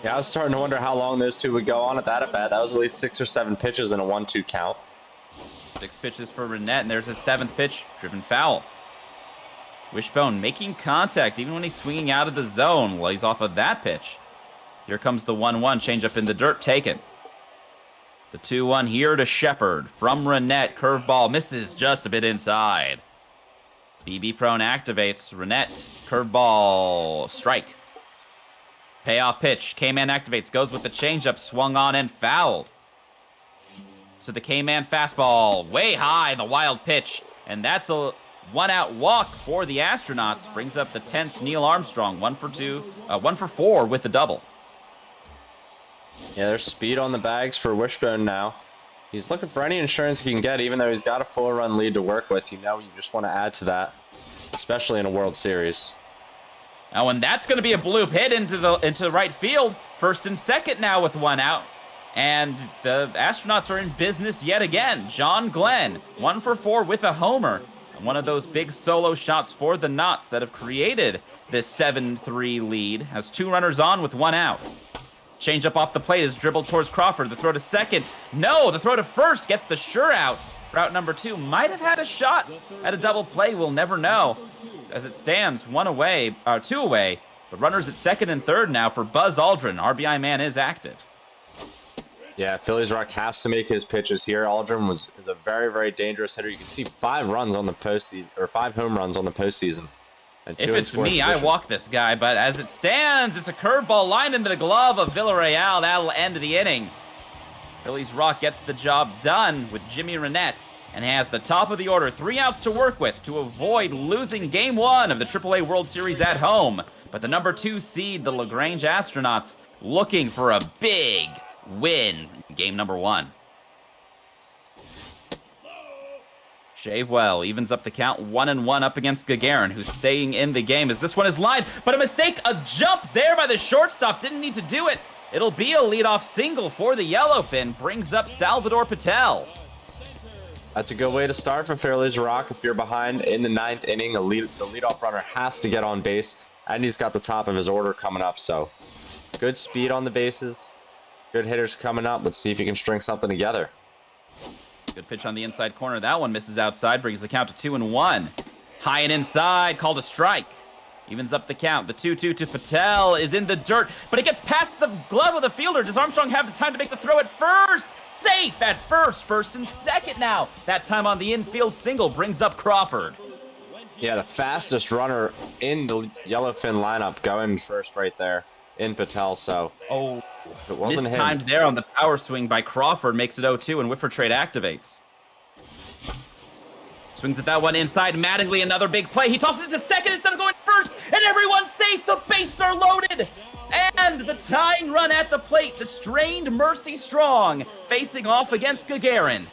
Yeah, I was starting to wonder how long those two would go on at that bat. That was at least 6 or 7 pitches in a 1-2 count. 6 pitches for Renette, and there's his 7th pitch, driven foul. Wishbone making contact even when he's swinging out of the zone. Well, he's off of that pitch. Here comes the 1-1 changeup in the dirt, taken. The 2-1 here to Shepard from Renette. Curveball misses just a bit inside. BB prone activates. Renette, curveball, strike. Payoff pitch. K-Man activates, goes with the changeup, swung on and fouled. So the K-Man fastball, way high, the wild pitch. And that's a 1-out walk for the Astronauts. Brings up the tense Neil Armstrong, 1 for 4 with the double. Yeah, there's speed on the bags for Wishbone now. He's looking for any insurance he can get, even though he's got a 4-run lead to work with. You know, you just want to add to that, especially in a World Series. Oh, and that's going to be a bloop hit into right field. First and second now with 1 out. And the Astronauts are in business yet again. John Glenn, 1 for 4 with a homer. One of those big solo shots for the Knots that have created this 7-3 lead. Has 2 runners on with 1 out. Change up off the plate is dribbled towards Crawford. The throw to second. No, the throw to first gets the sure out. Route number 2 might have had a shot at a double play. We'll never know. As it stands, 2 away. But runners at second and third now for Buzz Aldrin. RBI man is active. Yeah, Phillies Rock has to make his pitches here. Aldrin is a very, very dangerous hitter. You can see 5 runs on the postseason, or 5 home runs on the postseason. And if it's me, I walk this guy, but as it stands, it's a curveball lined into the glove of Villarreal. That'll end the inning. Phillies Rock gets the job done with Jimmy Renette and has the top of the order, 3 outs to work with to avoid losing Game 1 of the AAA World Series at home. But the number 2 seed, the LaGrange Astronauts, looking for a big win in Game number 1. Shavewell evens up the count, 1-1 up against Gagarin, who's staying in the game as this one is lined, but a mistake, a jump there by the shortstop, didn't need to do it. It'll be a leadoff single for the Yellowfin, brings up Salvador Patel. That's a good way to start for Phillies Rock. If you're behind in the 9th inning, the leadoff runner has to get on base, and he's got the top of his order coming up, so good speed on the bases, good hitters coming up. Let's see if he can string something together. Good pitch on the inside corner. That one misses outside, brings the count to 2-1. High and inside, called a strike. Evens up the count. The 2-2 to Patel is in the dirt, but it gets past the glove of the fielder. Does Armstrong have the time to make the throw at first? Safe at first and second now. That time on the infield single brings up Crawford. Yeah, the fastest runner in the Yellowfin lineup going first right there in Patel, so. Oh, if it wasn't mistimed there on the power swing by Crawford, makes it 0-2, and Whiffer trade activates. Swings at that one inside. Mattingly, another big play. He tosses it to second instead of going first, and everyone's safe. The bases are loaded. And the tying run at the plate. The strained Mercy Strong facing off against Gagarin.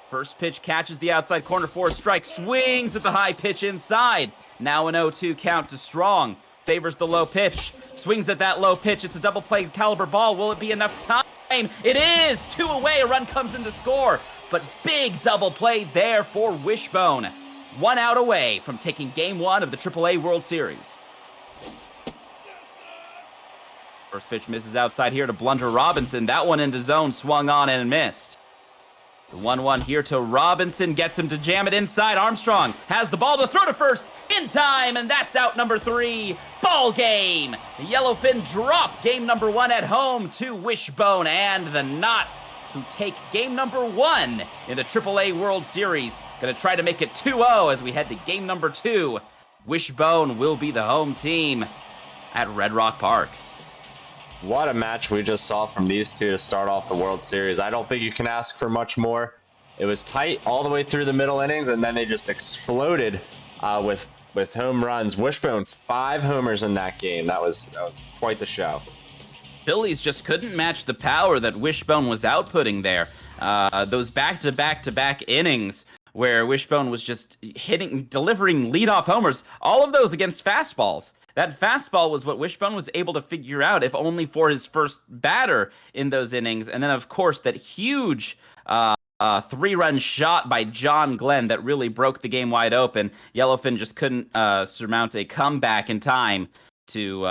First pitch catches the outside corner for a strike. Swings at the high pitch inside. Now an 0-2 count to Strong. Favors the low pitch. Swings at that low pitch. It's a double play caliber ball. Will it be enough time? It is! 2 away. A run comes in to score. But big double play there for Wishbone. 1 out away from taking Game 1 of the AAA World Series. First pitch misses outside here to Blunder Robinson. That one in the zone, swung on and missed. The 1-1 here to Robinson gets him to jam it inside. Armstrong has the ball to throw to first in time, and that's out number 3. Ball game. The Yellowfin drop Game number 1 at home to Wishbone and the Knot, who take Game number 1 in the AAA World Series. Gonna try to make it 2-0 as we head to Game number 2. Wishbone will be the home team at Red Rock Park. What a match we just saw from these two to start off the World Series. I don't think you can ask for much more. It was tight all the way through the middle innings, and then they just exploded with home runs. Wishbone 5 homers in that game. That was quite the show. Phillies just couldn't match the power that Wishbone was outputting there. Those back-to-back-to-back innings where Wishbone was just delivering leadoff homers, all of those against fastballs. That fastball was what Wishbone was able to figure out, if only for his first batter in those innings. And then, of course, that huge 3-run shot by John Glenn that really broke the game wide open. Yellowfin just couldn't surmount a comeback in time to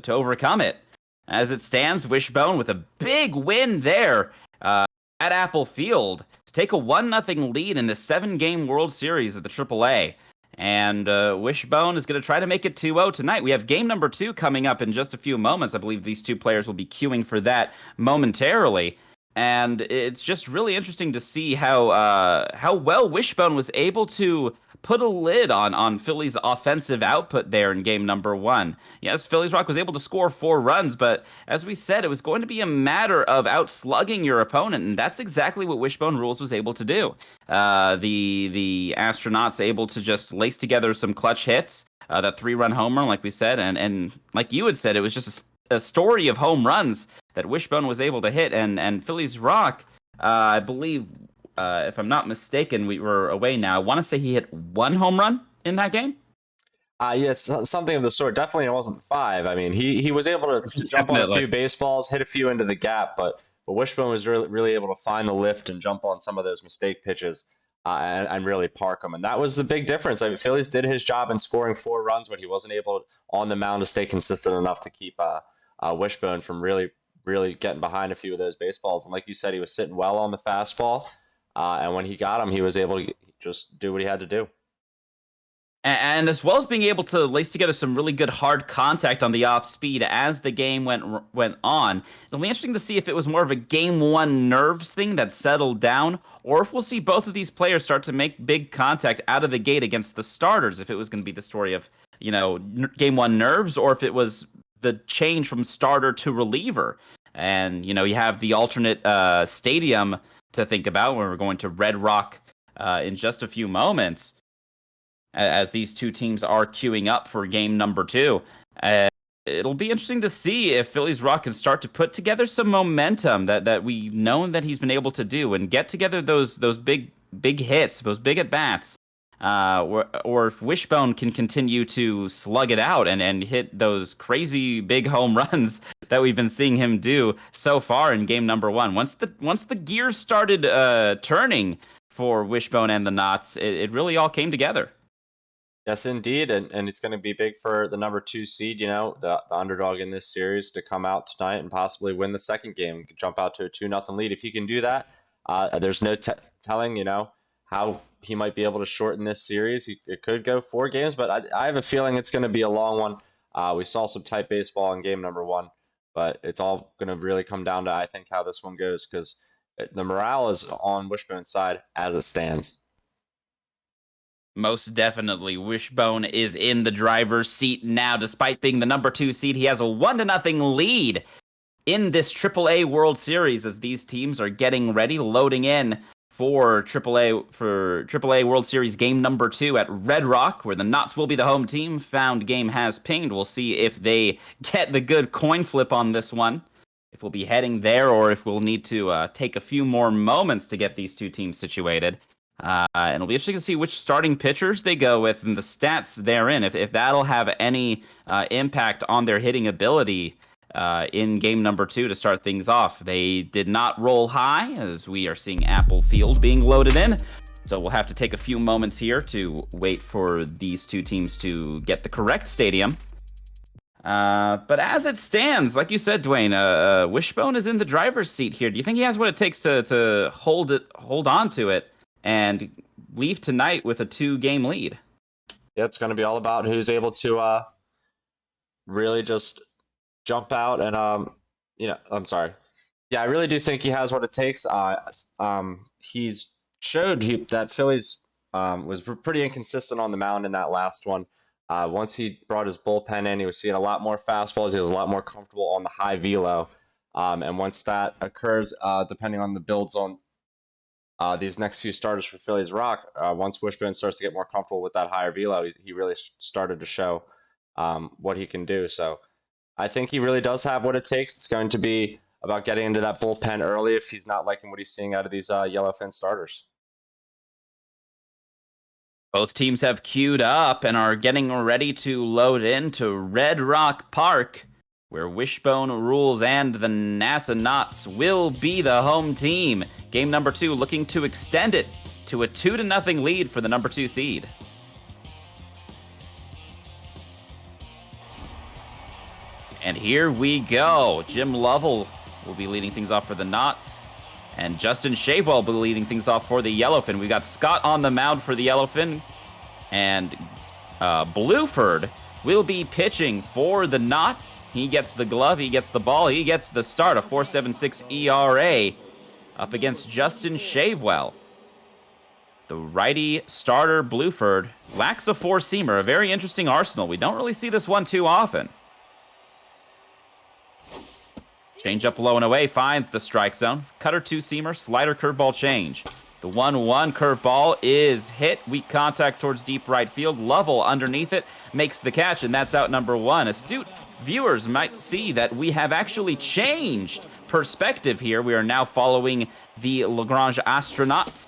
overcome it. As it stands, Wishbone with a big win there at Apple Field to take a 1-0 lead in the 7-game World Series of the AAA. And Wishbone is going to try to make it 2-0 tonight. We have game number 2 coming up in just a few moments. I believe these two players will be queuing for that momentarily. And it's just really interesting to see how well Wishbone was able to put a lid on Philly's offensive output there in game number 1. Yes, Philliesrock was able to score 4 runs, but as we said, it was going to be a matter of outslugging your opponent, and that's exactly what WishboneRulz was able to do. The astronauts able to just lace together some clutch hits, that 3-run homer, like we said, and like you had said, it was just a story of home runs that Wishbone was able to hit, and Philliesrock, I believe, if I'm not mistaken, we were away now. I want to say he hit 1 home run in that game. Yeah, it's something of the sort. Definitely it wasn't 5. I mean, he was able to jump on a few baseballs, hit a few into the gap, but Wishbone was really able to find the lift and jump on some of those mistake pitches and really park them. And that was the big difference. I mean, Phillies did his job in scoring 4 runs, but he wasn't able on the mound to stay consistent enough to keep Wishbone from really getting behind a few of those baseballs. And like you said, he was sitting well on the fastball. And when he got him, he was able to just do what he had to do. And as well as being able to lace together some really good hard contact on the off speed as the game went on. It'll be interesting to see if it was more of a game 1 nerves thing that settled down, or if we'll see both of these players start to make big contact out of the gate against the starters, if it was going to be the story of, game 1 nerves, or if it was the change from starter to reliever. And, you have the alternate stadium to think about when we're going to Red Rock in just a few moments, as these two teams are queuing up for game number 2. It'll be interesting to see if Philliesrock can start to put together some momentum that we've known that he's been able to do, and get together those big hits, those big at-bats. Or if Wishbone can continue to slug it out and hit those crazy big home runs that we've been seeing him do so far in game number 1. Once the gears started turning for Wishbone and the Knots, it really all came together. Yes, indeed, and it's going to be big for the number 2 seed, the underdog in this series, to come out tonight and possibly win the second game, jump out to a 2-0 lead. If he can do that, there's no telling, how he might be able to shorten this series. It could go 4 games, but I have a feeling it's going to be a long one. We saw some tight baseball in game number 1, but it's all going to really come down to, I think, how this one goes, because the morale is on Wishbone's side as it stands. Most definitely. Wishbone is in the driver's seat now. Despite being the number 2 seed, he has a 1-0 lead in this AAA World Series as these teams are getting ready, loading in for AAA World Series game number 2 at Red Rock, where the Knots will be the home team. Found game has pinged. We'll see if they get the good coin flip on this one, if we'll be heading there, or if we'll need to take a few more moments to get these two teams situated. And it'll be interesting to see which starting pitchers they go with and the stats therein, if that'll have any impact on their hitting ability in game number 2 to start things off. They did not roll high, as we are seeing Apple Field being loaded in. So we'll have to take a few moments here to wait for these two teams to get the correct stadium. But as it stands, like you said, Dwayne, Wishbone is in the driver's seat here. Do you think he has what it takes to hold on to it and leave tonight with a 2-game lead? Yeah, it's going to be all about who's able to really just jump out and I'm sorry. Yeah, I really do think he has what it takes. He's showed that Phillies was pretty inconsistent on the mound in that last one. Once he brought his bullpen in, he was seeing a lot more fastballs. He was a lot more comfortable on the high velo. And once that occurs, depending on the builds on these next few starters for Philliesrock, once Wishbone starts to get more comfortable with that higher velo, he really started to show what he can do. So I think he really does have what it takes. It's going to be about getting into that bullpen early if he's not liking what he's seeing out of these yellowfin starters. Both teams have queued up and are getting ready to load into Red Rock Park where WishboneRulz and the NASA Knots will be the home team. Game number 2 looking to extend it to a 2-0 lead for the number 2 seed. And here we go. Jim Lovell will be leading things off for the Knots. And Justin Shavewell will be leading things off for the Yellowfin. We've got Scott on the mound for the Yellowfin. And Blueford will be pitching for the Knots. He gets the glove, he gets the ball, he gets the start. A 4.76 ERA up against Justin Shavewell. The righty starter, Blueford, lacks a four-seamer. A very interesting arsenal. We don't really see this one too often. Change up low and away, finds the strike zone. Cutter two-seamer, slider curveball change. The 1-1 curveball is hit. Weak contact towards deep right field. Lovell underneath it makes the catch, and that's out number 1. Astute viewers might see that we have actually changed perspective here. We are now following the Lagrange Astronauts.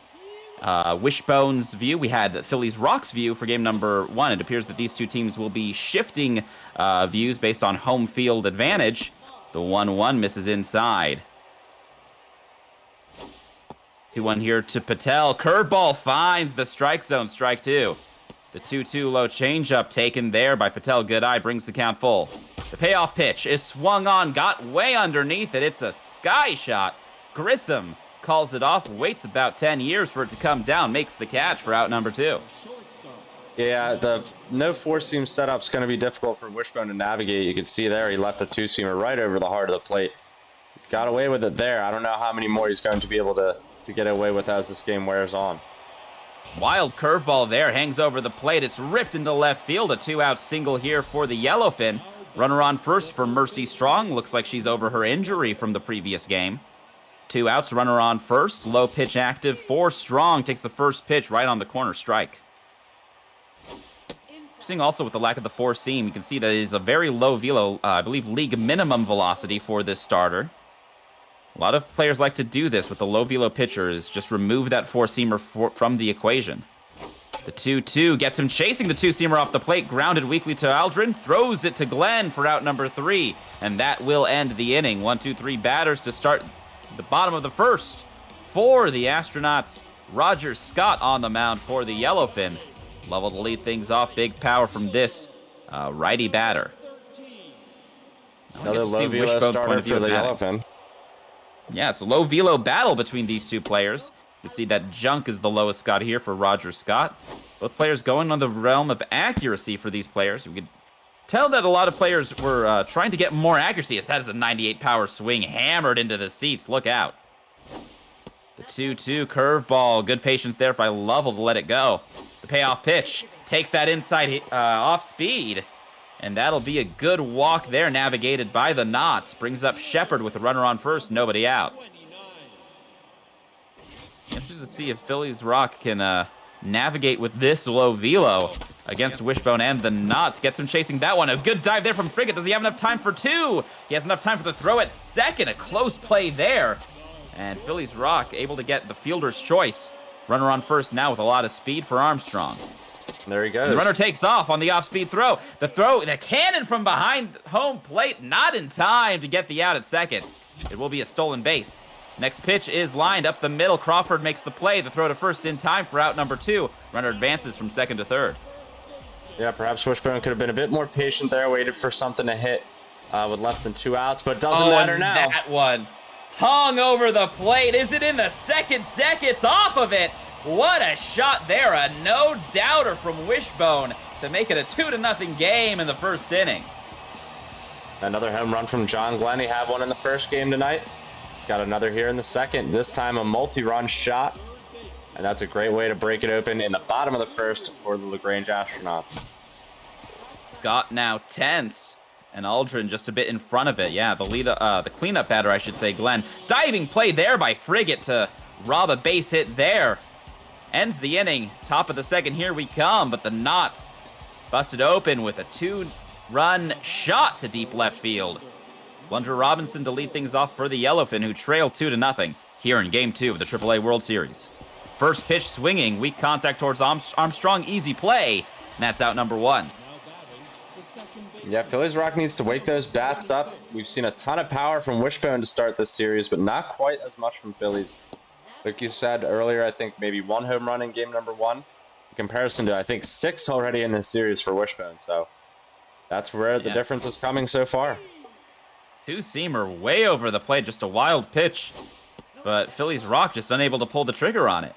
Wishbone's view. We had Philliesrock's view for game number 1. It appears that these two teams will be shifting views based on home field advantage. The 1-1 misses inside. 2-1 here to Patel. Curveball finds the strike zone. Strike 2. The 2-2 low changeup taken there by Patel. Good eye brings the count full. The payoff pitch is swung on. Got way underneath it. It's a sky shot. Grissom calls it off. Waits about 10 years for it to come down. Makes the catch for out number 2. Yeah, the no four-seam setup's going to be difficult for Wishbone to navigate. You can see there he left a two-seamer right over the heart of the plate. He's got away with it there. I don't know how many more he's going to be able to get away with as this game wears on. Wild curveball there, hangs over the plate. It's ripped into left field. A 2-out single here for the Yellowfin. Runner on first for Mercy Strong. Looks like she's over her injury from the previous game. 2 outs, runner on first. Low pitch active for Strong. Takes the first pitch right on the corner, strike. Interesting also with the lack of the four seam. You can see that it is a very low velo, I believe league minimum velocity for this starter. A lot of players like to do this with the low velo pitchers, just remove that four-seamer from the equation. The 2-2 gets him chasing the two-seamer off the plate, grounded weakly to Aldrin, throws it to Glenn for out number 3, and that will end the inning. 1-2-3 batters to start the bottom of the first for the Astronauts. Roger Scott on the mound for the Yellowfin. Lovell to lead things off, big power from this righty batter. Another low velo starter for the Yellowfin. Yeah, it's a low velo battle between these two players. You can see that junk is the lowest Scott here for Roger Scott. Both players going on the realm of accuracy for these players. We could tell that a lot of players were trying to get more accuracy, as that is a 98 power swing hammered into the seats. Look out. The 2-2 curveball. Good patience there by Lovell to let it go. The payoff pitch takes that inside off speed. And that'll be a good walk there, navigated by the Knots. Brings up Shepard with the runner on first, nobody out. Interested to see if Philliesrock can navigate with this low velo against Wishbone and the Knots. Gets him chasing that one. A good dive there from Frigate. Does he have enough time for 2? He has enough time for the throw at second. A close play there. And Philliesrock able to get the fielder's choice. Runner on first now with a lot of speed for Armstrong. There he goes. And the runner takes off on the off-speed throw. The cannon from behind home plate, not in time to get the out at second. It will be a stolen base. Next pitch is lined up the middle. Crawford makes the play. The throw to first in time for out number 2. Runner advances from second to third. Yeah, perhaps Wishbone could have been a bit more patient there, waited for something to hit with less than 2 outs, but doesn't matter now. That one hung over the plate. Is it in the second deck? It's off of it. What a shot there. A no-doubter from Wishbone to make it a 2-0 game in the first inning. Another home run from John Glenn. He had one in the first game tonight. He's got another here in the second. This time a multi-run shot. And that's a great way to break it open in the bottom of the first for the LaGrange Astronauts. Scott now tense. And Aldrin just a bit in front of it. Yeah, the cleanup batter, I should say, Glenn. Diving play there by Frigate to rob a base hit there. Ends the inning. Top of the second, here we come. But the Knots busted open with a 2-run shot to deep left field. Blunder Robinson to lead things off for the Yellowfin, who trail 2-0 here in Game 2 of the AAA World Series. First pitch swinging. Weak contact towards Armstrong. Easy play. And that's out number 1. Yeah, Phillies Rock needs to wake those bats up. We've seen a ton of power from Wishbone to start this series, but not quite as much from Phillies. Like you said earlier, I think maybe 1 home run in game number 1, in comparison to, I think, 6 already in this series for Wishbone. So that's where the difference is coming so far. Two-seamer way over the plate, just a wild pitch. But Phillies Rock just unable to pull the trigger on it.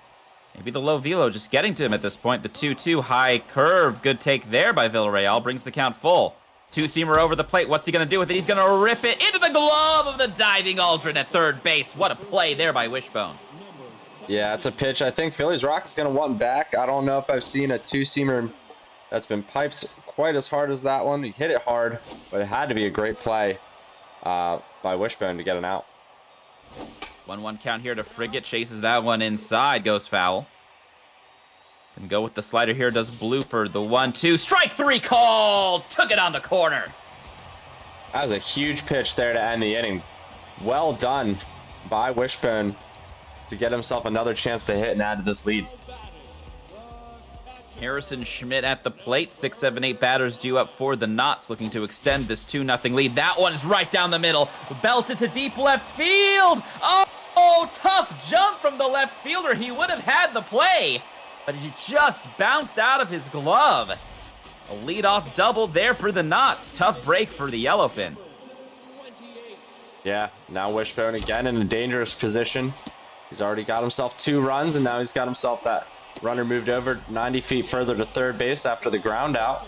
Maybe the low velo just getting to him at this point. The 2-2 high curve. Good take there by Villarreal. Brings the count full. Two-seamer over the plate. What's he going to do with it? He's going to rip it into the glove of the diving Aldrin at third base. What a play there by Wishbone. Yeah, it's a pitch I think Phillies Rock is going to want back. I don't know if I've seen a two-seamer that's been piped quite as hard as that one. He hit it hard, but it had to be a great play by Wishbone to get an out. 1-1 count here to Frigate. Chases that one inside. Goes foul. Can go with the slider here. Does Bluford. The 1-2. Strike 3 called. Took it on the corner. That was a huge pitch there to end the inning. Well done by Wishbone to get himself another chance to hit and add to this lead. Harrison Schmidt at the plate. 6, 7, 8 batters due up for the Knots, looking to extend this 2-0 lead. That one is right down the middle. Belted to deep left field. Oh, tough jump from the left fielder. He would have had the play, but he just bounced out of his glove. A leadoff double there for the Knots. Tough break for the Yellowfin. Yeah, now Wishbone again in a dangerous position. He's already got himself 2 runs, and now he's got himself that runner moved over 90 feet further to third base after the ground out.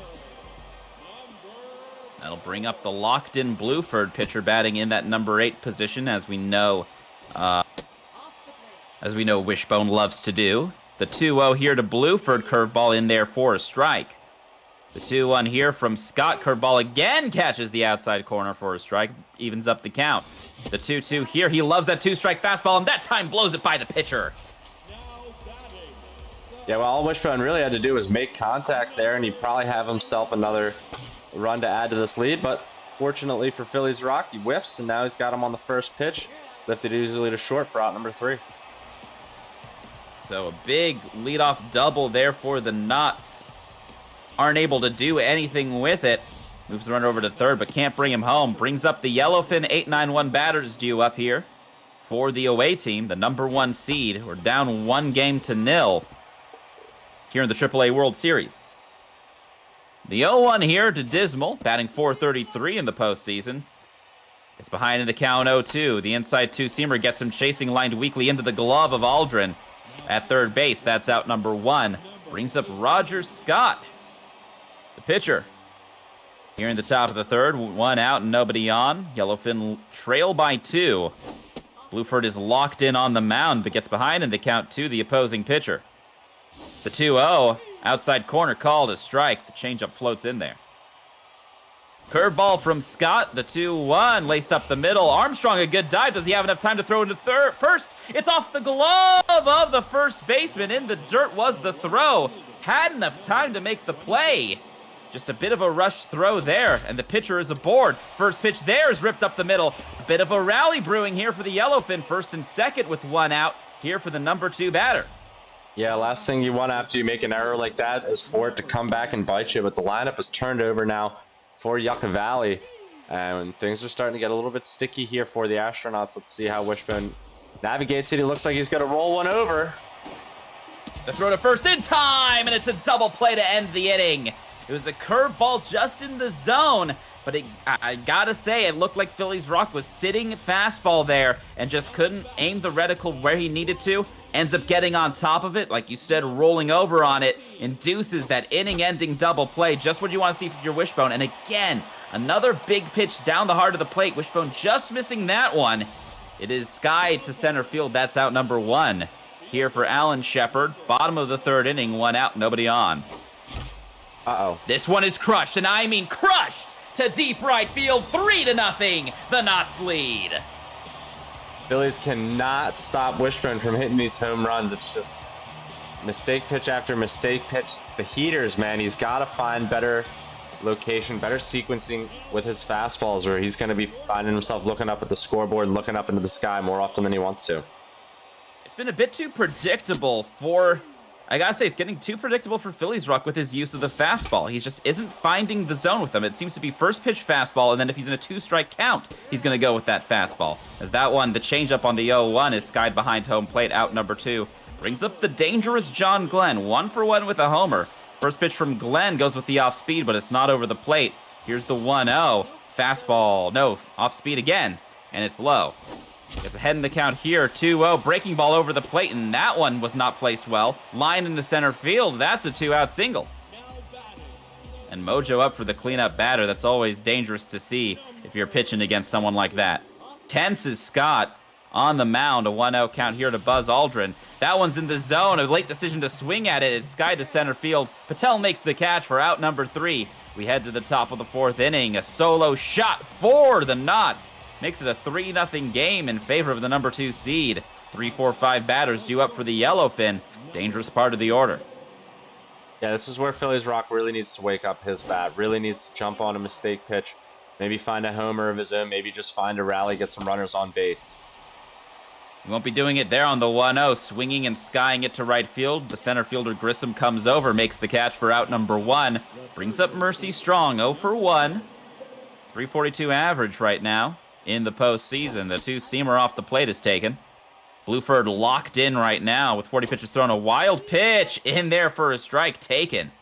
That'll bring up the locked-in Bluford, pitcher batting in that number 8 position, as we know Wishbone loves to do. The 2-0 here to Bluford, curveball in there for a strike. The 2-1 here from Scott, curveball again catches the outside corner for a strike, evens up the count. The 2-2 here, he loves that 2-strike fastball, and that time blows it by the pitcher. Yeah, well, all Wishbone really had to do was make contact there, and he'd probably have himself another run to add to this lead. But fortunately for Phillies Rock, he whiffs, and now he's got him on the first pitch. Lifted easily to short for out number 3. So a big leadoff double there for the Knots. Aren't able to do anything with it. Moves the runner over to third, but can't bring him home. Brings up the Yellowfin. 8-9-1 batters due up here for the away team, the number 1 seed. We're down 1-0 here in the AAA World Series. The 0-1 here to Dismal, batting .433 in the postseason. It's behind in the count 0-2. The inside two-seamer gets him chasing, lined weakly into the glove of Aldrin. At third base, that's out number 1. Brings up Roger Scott, the pitcher. Here in the top of the third, 1 out and nobody on. Yellowfin trail by 2. Bluford is locked in on the mound, but gets behind in the count 2, the opposing pitcher. The 2-0, outside corner called a strike. The changeup floats in there. Curveball from Scott, the 2-1, laced up the middle. Armstrong, a good dive. Does he have enough time to throw into first? It's off the glove of the first baseman. In the dirt was the throw. Had enough time to make the play. Just a bit of a rush throw there, and the pitcher is aboard. First pitch there is ripped up the middle. A bit of a rally brewing here for the Yellowfin. First and second with 1 out here for the number 2 batter. Yeah, last thing you want after you make an error like that is for it to come back and bite you, but the lineup is turned over now for Yucca Valley, and things are starting to get a little bit sticky here for the Astronauts. Let's see how Wishbone navigates it. He looks like he's going to roll one over. The throw to first in time, and it's a double play to end the inning. It was a curveball just in the zone, but I gotta say, it looked like Phillies Rock was sitting fastball there and just couldn't aim the reticle where he needed to. Ends up getting on top of it, like you said, rolling over on it, induces that inning-ending double play, just what you want to see from your Wishbone. And again, another big pitch down the heart of the plate. Wishbone just missing that one. It is sky to center field. That's out number 1 here for Alan Shepard. Bottom of the third inning, 1 out, nobody on. Uh-oh. This one is crushed, and I mean crushed, to deep right field, 3-0. The Knots lead. Phillies cannot stop Wishbone from hitting these home runs. It's just mistake pitch after mistake pitch. It's the heaters, man. He's got to find better location, better sequencing with his fastballs, or he's going to be finding himself looking up at the scoreboard and looking up into the sky more often than he wants to. It's been a bit too predictable for I gotta say, it's getting too predictable for Philliesrock with his use of the fastball. He just isn't finding the zone with them. It seems to be first pitch fastball, and then if he's in a 2-strike count, he's gonna go with that fastball. As that one, the changeup on the 0-1 is skied behind home plate, out number 2. Brings up the dangerous John Glenn, 1-for-1 with a homer. First pitch from Glenn goes with the off speed, but it's not over the plate. Here's the 1-0. Fastball, no, off speed again, and it's low. Gets ahead in the count here, 2-0, breaking ball over the plate, and that one was not placed well. Line into center field, that's a 2-out single. And Mojo up for the cleanup batter. That's always dangerous to see if you're pitching against someone like that. Tense is Scott on the mound, a 1-0 count here to Buzz Aldrin. That one's in the zone, a late decision to swing at it. It's skied to center field. Patel makes the catch for out number 3. We head to the top of the 4th inning, a solo shot for the Knots. Makes it a 3-0 game in favor of the number 2 seed. 3-4-5 batters due up for the Yellowfin. Dangerous part of the order. Yeah, this is where Philliesrock really needs to wake up his bat. Really needs to jump on a mistake pitch. Maybe find a homer of his own. Maybe just find a rally, get some runners on base. He won't be doing it there on the 1-0. Swinging and skying it to right field. The center fielder Grissom comes over, makes the catch for out number 1. Brings up Mercy Strong, 0-for-1. 342 average right now. In the postseason, the 2-seamer off the plate is taken. Bluford locked in right now with 40 pitches thrown. A wild pitch in there for a strike taken.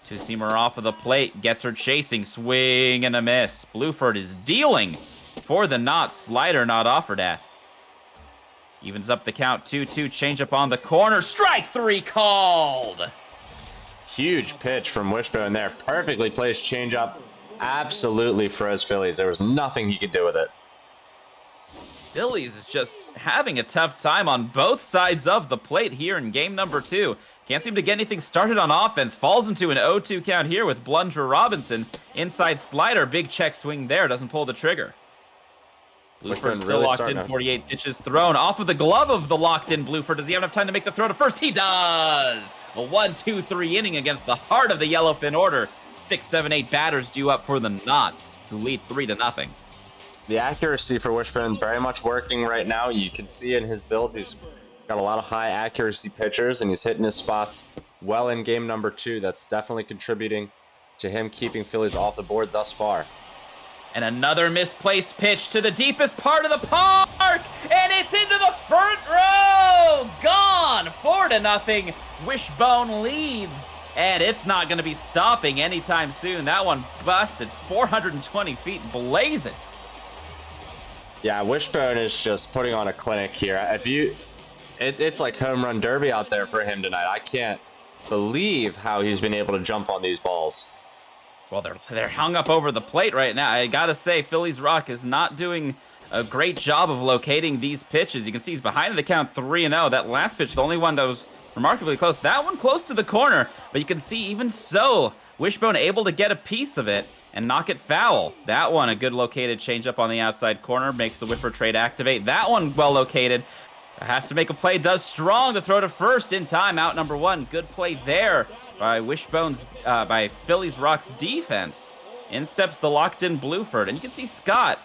2-seamer off of the plate, gets her chasing, swing and a miss. Bluford is dealing for the Knots. Slider not offered at. Evens up the count, 2-2, changeup on the corner. Strike 3 called. Huge pitch from Wishbone there. Perfectly placed changeup. Absolutely froze Phillies. There was nothing he could do with it. Phillies is just having a tough time on both sides of the plate here in game number 2. Can't seem to get anything started on offense. Falls into an 0-2 count here with Blunger Robinson. Inside slider, big check swing there, doesn't pull the trigger. Bluford still really locked in, 48 pitches thrown. Off of the glove of the locked-in Bluford. Does he have enough time to make the throw to first? He does! A 1-2-3 inning against the heart of the Yellowfin order. 6, 7, 8 batters due up for the Knots, who lead 3-0. The accuracy for Wishbone very much working right now. You can see in his builds, he's got a lot of high accuracy pitchers, and he's hitting his spots well in game number 2. That's definitely contributing to him keeping Phillies off the board thus far. And another misplaced pitch to the deepest part of the park, and it's into the front row! Gone! 4-0. Wishbone leads. And it's not going to be stopping anytime soon. That one busted 420 feet, blaze it. Yeah, Wishbone is just putting on a clinic here. It's like home run derby out there for him tonight. I can't believe how he's been able to jump on these balls. Well, they're hung up over the plate right now. I gotta say, Philliesrock is not doing a great job of locating these pitches. You can see he's behind in the count, 3-0. That last pitch, the only one that was remarkably close. That one close to the corner, but you can see even so, Wishbone able to get a piece of it and knock it foul. That one, a good located changeup on the outside corner, makes the Whiffer trade activate. That one well located. Has to make a play, does strong. The throw to first in time, out number 1. Good play there by by Philliesrock's defense. In steps the locked-in Bluford, and you can see Scott.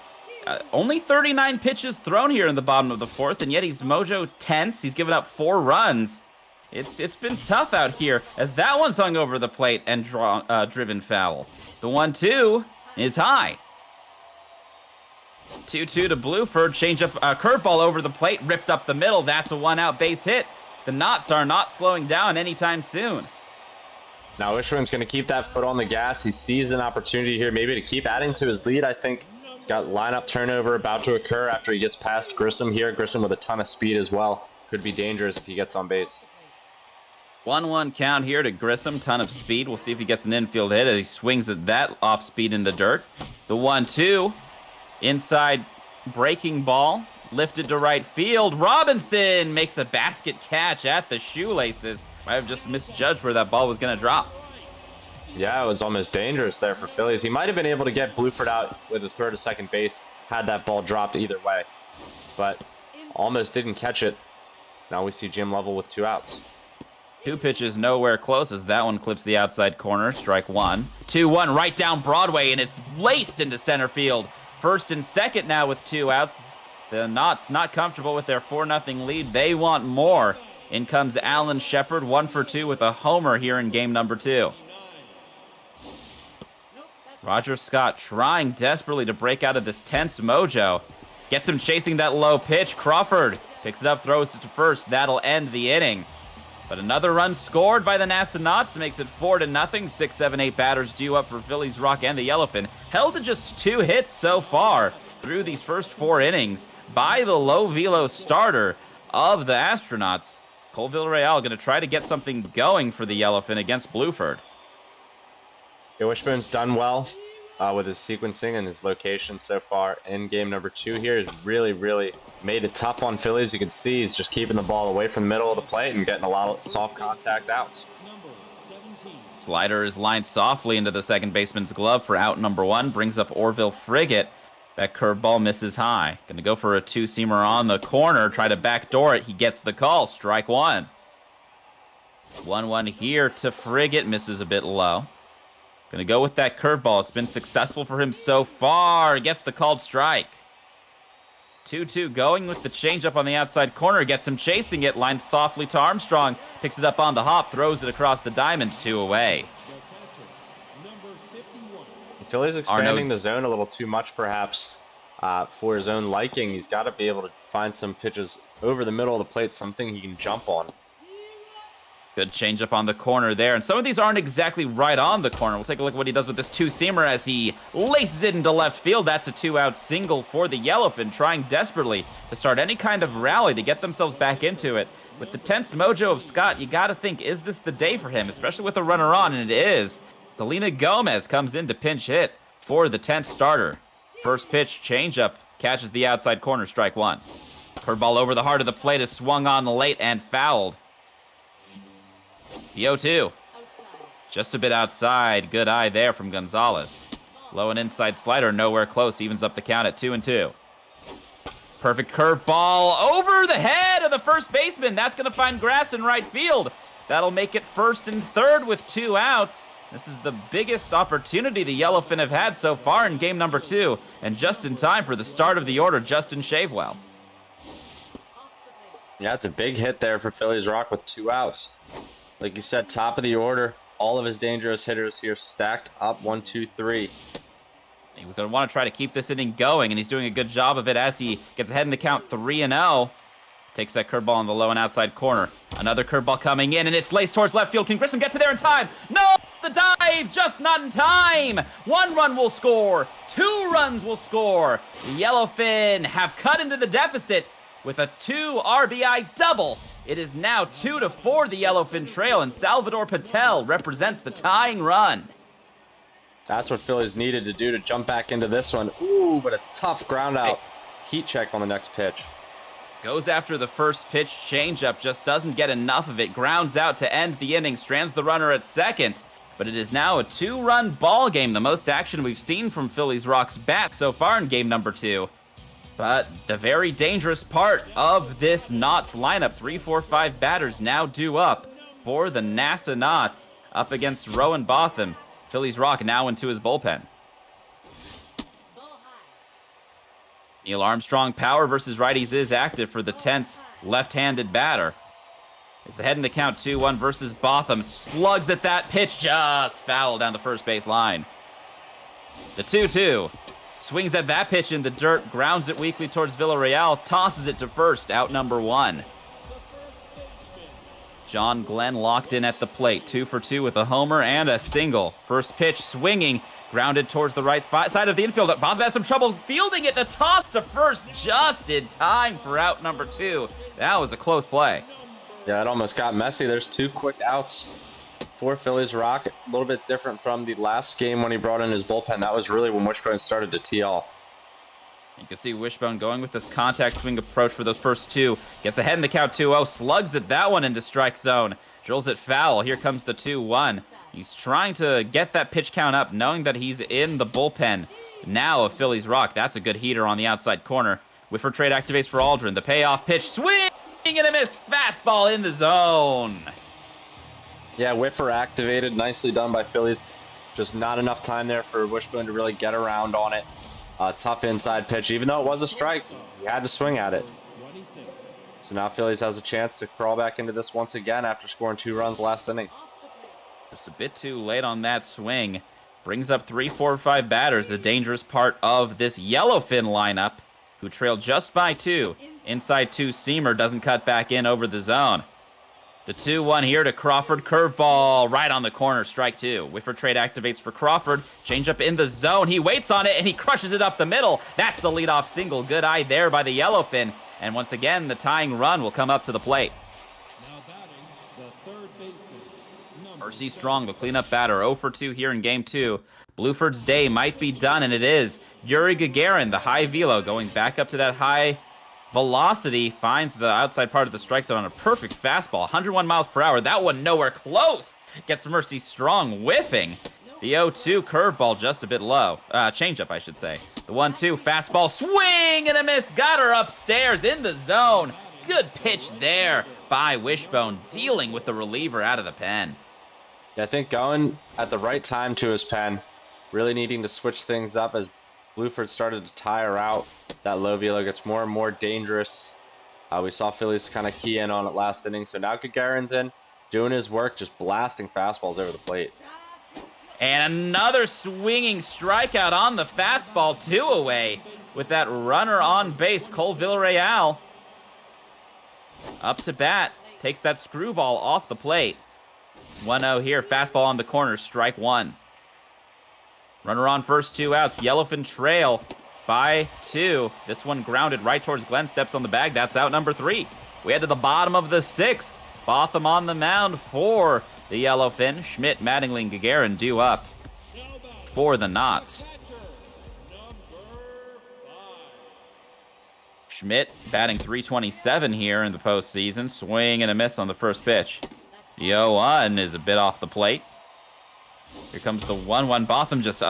Only 39 pitches thrown here in the bottom of the 4th, and yet he's mojo tense. He's given up 4 runs. It's been tough out here as that one's hung over the plate and driven foul. The 1-2 is high. 2-2 to Bluford. Change up curveball over the plate, ripped up the middle. That's a 1-out base hit. The Knots are not slowing down anytime soon. Now Wishbone's going to keep that foot on the gas. He sees an opportunity here maybe to keep adding to his lead. I think he's got lineup turnover about to occur after he gets past Grissom here. Grissom with a ton of speed as well. Could be dangerous if he gets on base. 1-1 count here to Grissom. Ton of speed. We'll see if he gets an infield hit as he swings at that off speed in the dirt. The 1-2. Inside breaking ball. Lifted to right field. Robinson makes a basket catch at the shoelaces. Might have just misjudged where that ball was going to drop. Yeah, it was almost dangerous there for Phillies. He might have been able to get Bluford out with a throw to second base had that ball dropped either way. But almost didn't catch it. Now we see Jim Level with 2 outs. 2 pitches nowhere close as that one clips the outside corner. Strike 1. 2-1 right down Broadway, and it's laced into center field. First and second now with 2 outs. The Knots not comfortable with their 4-0 lead. They want more. In comes Alan Shepard, 1 for 2 with a homer here in game number 2. Roger Scott trying desperately to break out of this tense mojo. Gets him chasing that low pitch. Crawford picks it up, throws it to first. That'll end the inning. But another run scored by the NASA makes it 4-0. 6, 7, 8 batters due up for Phillies Rock and the Yellowfin. Held to just 2 hits so far through these first 4 innings by the low velo starter of the Astronauts. Cole Villarreal going to try to get something going for the Yellowfin against Blueford. Yeah, Wishbone's done well with his sequencing and his location so far in game number 2 here. He's really made it tough on Phillies. You can see he's just keeping the ball away from the middle of the plate and getting a lot of soft contact outs. Slider is lined softly into the second baseman's glove for out number 1. Brings up Orville Frigate. That curveball misses high. Going to go for a 2-seamer on the corner. Try to backdoor it. He gets the call. Strike 1. 1-1 here to Frigate. Misses a bit low. Going to go with that curveball. It's been successful for him so far. Gets the called strike. 2-2 going with the changeup on the outside corner. Gets him chasing it. Lined softly to Armstrong. Picks it up on the hop. Throws it across the diamond. 2 away. Philly's expanding the zone a little too much, perhaps, for his own liking. He's got to be able to find some pitches over the middle of the plate, something he can jump on. Good changeup on the corner there. And some of these aren't exactly right on the corner. We'll take a look at what he does with this 2-seamer as he laces it into left field. That's a 2-out single for the Yellowfin, trying desperately to start any kind of rally to get themselves back into it. With the tense mojo of Scott, you got to think, is this the day for him, especially with a runner on, and it is. Selena Gomez comes in to pinch hit for the 10th starter. First pitch, changeup, catches the outside corner, strike 1. Curveball over the heart of the plate is swung on late and fouled. The 0-2. Just a bit outside. Good eye there from Gonzalez. Low and inside slider, nowhere close. Evens up the count at 2-2. Perfect curveball over the head of the first baseman. That's going to find grass in right field. That'll make it 1st and 3rd with 2 outs. This is the biggest opportunity the Yellowfin have had so far in game number 2. And just in time for the start of the order, Justin Shavewell. Yeah, it's a big hit there for Phillies Rock with 2 outs. Like you said, top of the order. All of his dangerous hitters here stacked up 1, 2, 3. We're going to want to try to keep this inning going, and he's doing a good job of it as he gets ahead in the count 3-0. Takes that curveball on the low and outside corner. Another curveball coming in, and it's laced towards left field. Can Grissom get to there in time? No! The dive, just not in time. 1 run will score. 2 runs will score. The Yellowfin have cut into the deficit with a 2 RBI double. It is now 2-4 the Yellowfin trail, and Salvador Patel represents the tying run. That's what Phillies needed to do to jump back into this one. Ooh, but a tough ground out. Heat check on the next pitch. Goes after the first pitch changeup, just doesn't get enough of it. Grounds out to end the inning, strands the runner at second. But it is now a 2-run ball game, the most action we've seen from Phillies Rock's bat so far in game number 2. But the very dangerous part of this Knots lineup, 3, 4, 5 batters now due up for the NASA Knots up against Rowan Botham. Phillies Rock now into his bullpen. Neil Armstrong, power versus righties is active for the tense left-handed batter. It's ahead in the count 2-1 versus Botham. Slugs at that pitch, just foul down the first base line. The 2-2. Swings at that pitch in the dirt, grounds it weakly towards Villarreal, tosses it to first, out number 1. John Glenn locked in at the plate, 2 for 2 with a homer and a single. First pitch swinging, grounded towards the right side of the infield. Botham has some trouble fielding it. The toss to first just in time for out number 2. That was a close play. Yeah, it almost got messy. There's 2 quick outs for Phillies Rock. A little bit different from the last game when he brought in his bullpen. That was really when Wishbone started to tee off. You can see Wishbone going with this contact swing approach for those first 2. Gets ahead in the count 2-0. Slugs at that one in the strike zone. Drills it foul. Here comes the 2-1. He's trying to get that pitch count up, knowing that he's in the bullpen now of Phillies Rock. That's a good heater on the outside corner. Whiffer trade activates for Aldrin. The payoff pitch. Swing and a miss. Fastball in the zone. Yeah, Whiffer activated. Nicely done by Phillies. Just not enough time there for Wishbone to really get around on it. Tough inside pitch. Even though it was a strike, he had to swing at it. So now Phillies has a chance to crawl back into this once again after scoring 2 runs last inning. Just a bit too late on that swing. Brings up 3, 4, 5 batters, the dangerous part of this yellowfin lineup, who trailed just by 2. Inside 2-seamer doesn't cut back in over the zone. The 2-1 here to Crawford. Curveball right on the corner, strike 2. Whiffer trade activates for Crawford. Changeup in the zone. He waits on it, and he crushes it up the middle. That's a leadoff single. Good eye there by the yellowfin. And once again, the tying run will come up to the plate. Now batting, the third baseman, Mercy Strong, the cleanup batter, 0 for 2 here in Game 2. Bluford's day might be done, and it is. Yuri Gagarin, the high velo, going back up to that high velocity, finds the outside part of the strike zone on a perfect fastball, 101 miles per hour. That one nowhere close. Gets Mercy Strong whiffing. The 0-2 curveball just a bit low. Changeup, I should say. The 1-2 fastball, swing and a miss. Got her upstairs in the zone. Good pitch there by Wishbone, dealing with the reliever out of the pen. Yeah, I think going at the right time to his pen, really needing to switch things up as Bluford started to tire out. That low velo gets more and more dangerous. We saw Phillies kind of key in on it last inning, so now Gagarin's in, doing his work, just blasting fastballs over the plate. And another swinging strikeout on the fastball, 2 away with that runner on base, Cole Villarreal. Up to bat, takes that screwball off the plate. 1-0 here, fastball on the corner, strike 1. Runner on first, 2 outs, yellowfin trail by 2. This one grounded right towards Glenn, steps on the bag, that's out number 3. We head to the bottom of the 6th. Botham on the mound for the yellowfin. Schmidt, Mattingly, and Gagarin due up for the Knots. Schmidt batting .327 here in the postseason. Swing and a miss on the first pitch. The 0-1 is a bit off the plate. Here comes the 1-1. Botham just,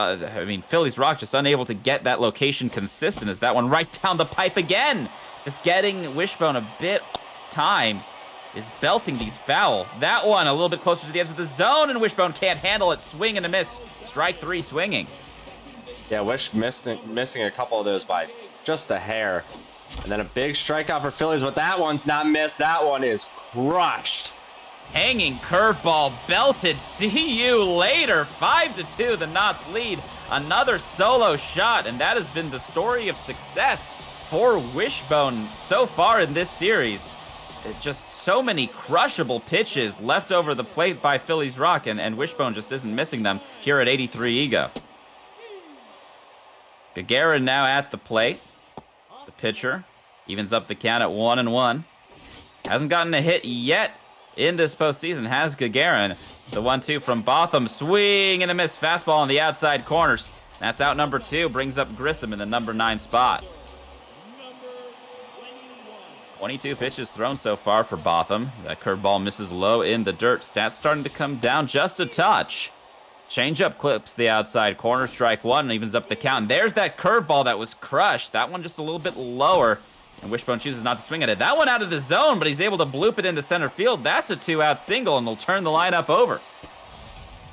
Phillies Rock just unable to get that location consistent as that one right down the pipe again. Just getting Wishbone a bit timed. Is belting these foul. That one a little bit closer to the edge of the zone, and Wishbone can't handle it. Swing and a miss. Strike 3 swinging. Yeah, Wish missing a couple of those by just a hair. And then a big strikeout for Phillies, but that one's not missed. That one is crushed. Hanging curveball belted. See you later. 5-2, the Knots lead. Another solo shot, and that has been the story of success for Wishbone so far in this series. Just so many crushable pitches left over the plate by Phillies Rock, and Wishbone just isn't missing them here at 83 Ego. Gagarin now at the plate. The pitcher evens up the count at 1-1. Hasn't gotten a hit yet in this postseason, has Gagarin. The 1-2 from Botham, swing and a miss. Fastball on the outside corners. That's out number 2, brings up Grissom in the number 9 spot. 22 pitches thrown so far for Botham. That curveball misses low in the dirt. Stats starting to come down just a touch. Changeup clips the outside corner, strike 1, and evens up the count. And there's that curveball that was crushed. That one just a little bit lower, and Wishbone chooses not to swing at it. That one out of the zone, but he's able to bloop it into center field. That's a 2-out single, and will turn the lineup over.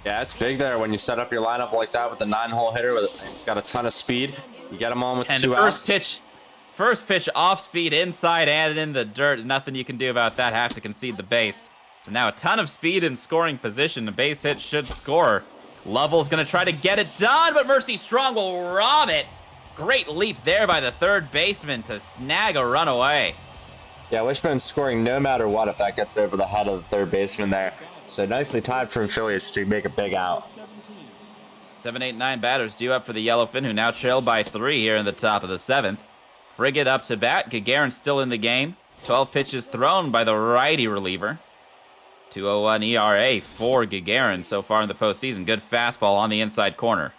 Yeah, it's big there when you set up your lineup like that with the 9-hole hitter. He's got a ton of speed. You get him on with and 2 outs. First pitch off speed, inside and in the dirt. Nothing you can do about that. Have to concede the base. So now a ton of speed in scoring position. The base hit should score. Lovell's going to try to get it done, but Mercy Strong will rob it. Great leap there by the third baseman to snag a runaway. Yeah, Wishbone's scoring no matter what if that gets over the head of the third baseman there. So nicely timed from Phillies to make a big out. 7, 8, 9 batters due up for the yellowfin, who now trail by 3 here in the top of the 7th. Frigate up to bat. Gagarin still in the game. 12 pitches thrown by the righty reliever. 2.01 ERA for Gagarin so far in the postseason. Good fastball on the inside corner.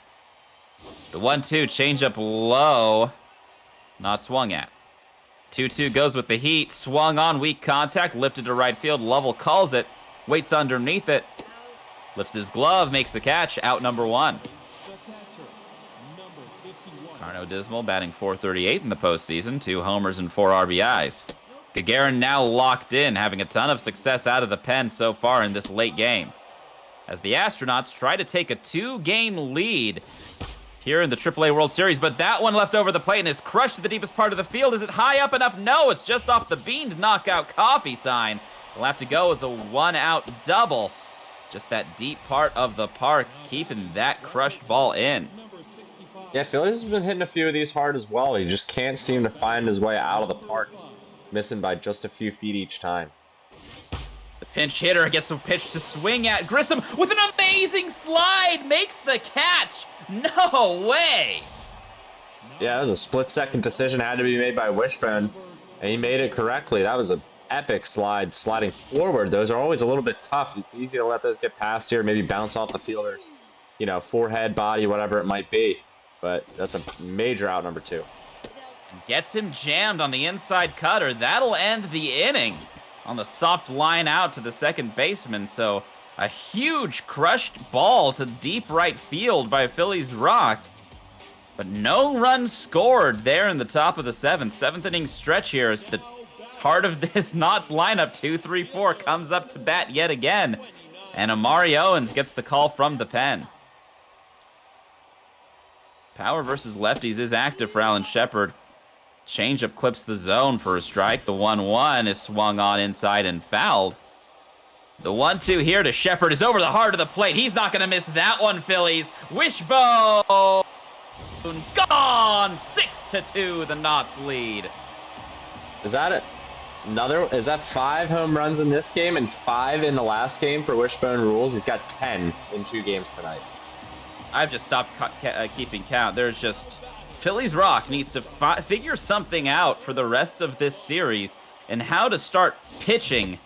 The 1-2 changeup low. Not swung at. 2-2 goes with the heat. Swung on, weak contact. Lifted to right field. Lovell calls it. Waits underneath it. Lifts his glove. Makes the catch. Out number 1. Carno Dismal batting .438 in the postseason, 2 homers and 4 RBIs. Gagarin now locked in, having a ton of success out of the pen so far in this late game. As the Astronauts try to take a 2-game lead here in the AAA World Series, but that one left over the plate and is crushed to the deepest part of the field. Is it high up enough? No, it's just off the beamed knockout coffee sign. It'll have to go as a 1-out double. Just that deep part of the park, keeping that crushed ball in. Yeah, Phillies has been hitting a few of these hard as well. He just can't seem to find his way out of the park, missing by just a few feet each time. The pinch hitter gets a pitch to swing at. Grissom with an amazing slide makes the catch. No way. Yeah, it was a split-second decision, had to be made by Wishbone, and he made it correctly. That was an epic slide, sliding forward. Those are always a little bit tough. It's easy to let those get past here, maybe bounce off the fielders, you know, forehead, body, whatever it might be. But that's a major out, number 2. Gets him jammed on the inside cutter. That'll end the inning on the soft line out to the second baseman. So a huge crushed ball to deep right field by Philliesrock. But no runs scored there in the top of the 7th. 7th inning stretch here as the part of this Knott's lineup, 2-3-4, comes up to bat yet again. And Amari Owens gets the call from the pen. Power versus lefties is active for Alan Shepard. Changeup clips the zone for a strike. The 1-1 is swung on inside and fouled. The 1-2 here to Shepard is over the heart of the plate. He's not going to miss that one, Phillies. Wishbone gone. 6-2, the Knots lead. Is that it? Is that 5 home runs in this game and 5 in the last game for WishboneRulz? He's got 10 in 2 games tonight. I've just stopped keeping count. There's just... Philliesrock needs to figure something out for the rest of this series and how to start pitching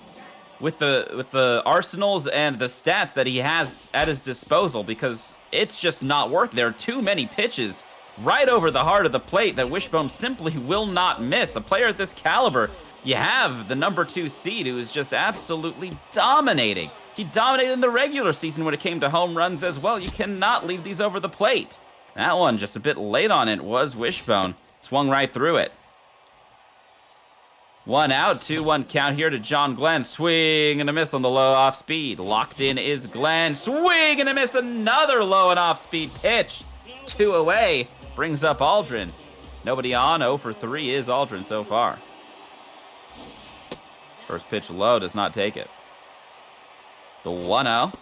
with the arsenals and the stats that he has at his disposal, because it's just not working. There are too many pitches right over the heart of the plate that Wishbone simply will not miss. A player at this caliber, you have the number 2 seed who is just absolutely dominating. He dominated in the regular season when it came to home runs as well. You cannot leave these over the plate. That one just a bit late on it was Wishbone. Swung right through it. 1 out, 2-1 count here to John Glenn. Swing and a miss on the low off speed. Locked in is Glenn. Swing and a miss, another low and off speed pitch. 2 away, brings up Aldrin. Nobody on, 0 for 3 is Aldrin so far. First pitch low, does not take it. The 1-0.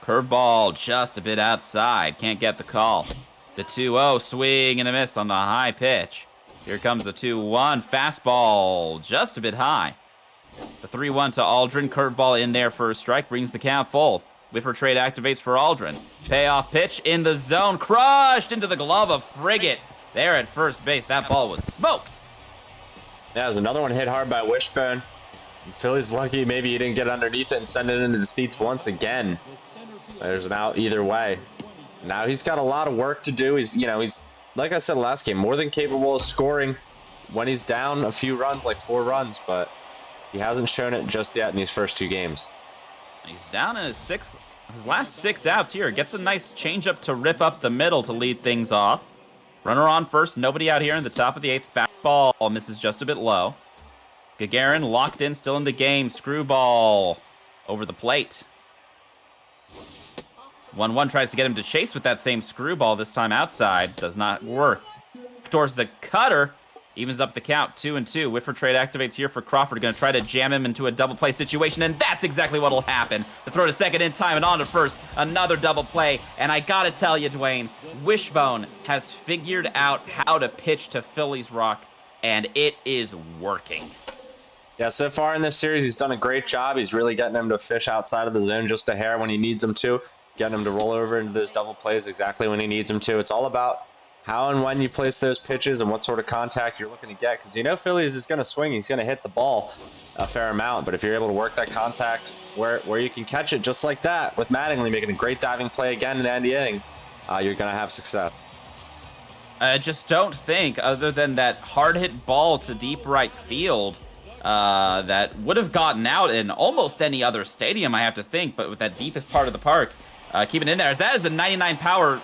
Curveball just a bit outside. Can't get the call. The 2-0. Swing and a miss on the high pitch. Here comes the 2-1. Fastball just a bit high. The 3-1 to Aldrin. Curveball in there for a strike. Brings the count full. Whiffer trade activates for Aldrin. Payoff pitch in the zone. Crushed into the glove of Frigate. There at first base. That ball was smoked. Yeah, there's another one hit hard by Wishbone. Philly's lucky maybe he didn't get underneath it and send it into the seats once again. There's an out either way. Now he's got a lot of work to do. He's like I said last game, more than capable of scoring when he's down a few runs, like 4 runs, but he hasn't shown it just yet in these first 2 games. He's down in his last 6 outs here. Gets a nice changeup to rip up the middle to lead things off. Runner on first, nobody out here in the top of the 8th. Fastball misses just a bit low. Gagarin locked in, still in the game. Screwball over the plate. 1-1 tries to get him to chase with that same screwball, this time outside. Does not work. Towards the cutter. Evens up the count, 2-2. Whiffer trade activates here for Crawford. Going to try to jam him into a double play situation, and that's exactly what will happen. The throw to second in time and on to first. Another double play. And I got to tell you, Dwayne, Wishbone has figured out how to pitch to Philliesrock, and it is working. Yeah, so far in this series, he's done a great job. He's really getting him to fish outside of the zone just a hair when he needs him to. Getting him to roll over into those double plays exactly when he needs him to. It's all about how and when you place those pitches and what sort of contact you're looking to get. Because you know Phillies is going to swing. He's going to hit the ball a fair amount. But if you're able to work that contact where you can catch it just like that, with Mattingly making a great diving play again in the end of the inning, you're going to have success. I just don't think, other than that hard-hit ball to deep right field, that would have gotten out in almost any other stadium, I have to think, but with that deepest part of the park, keeping it in there. That is a 99 power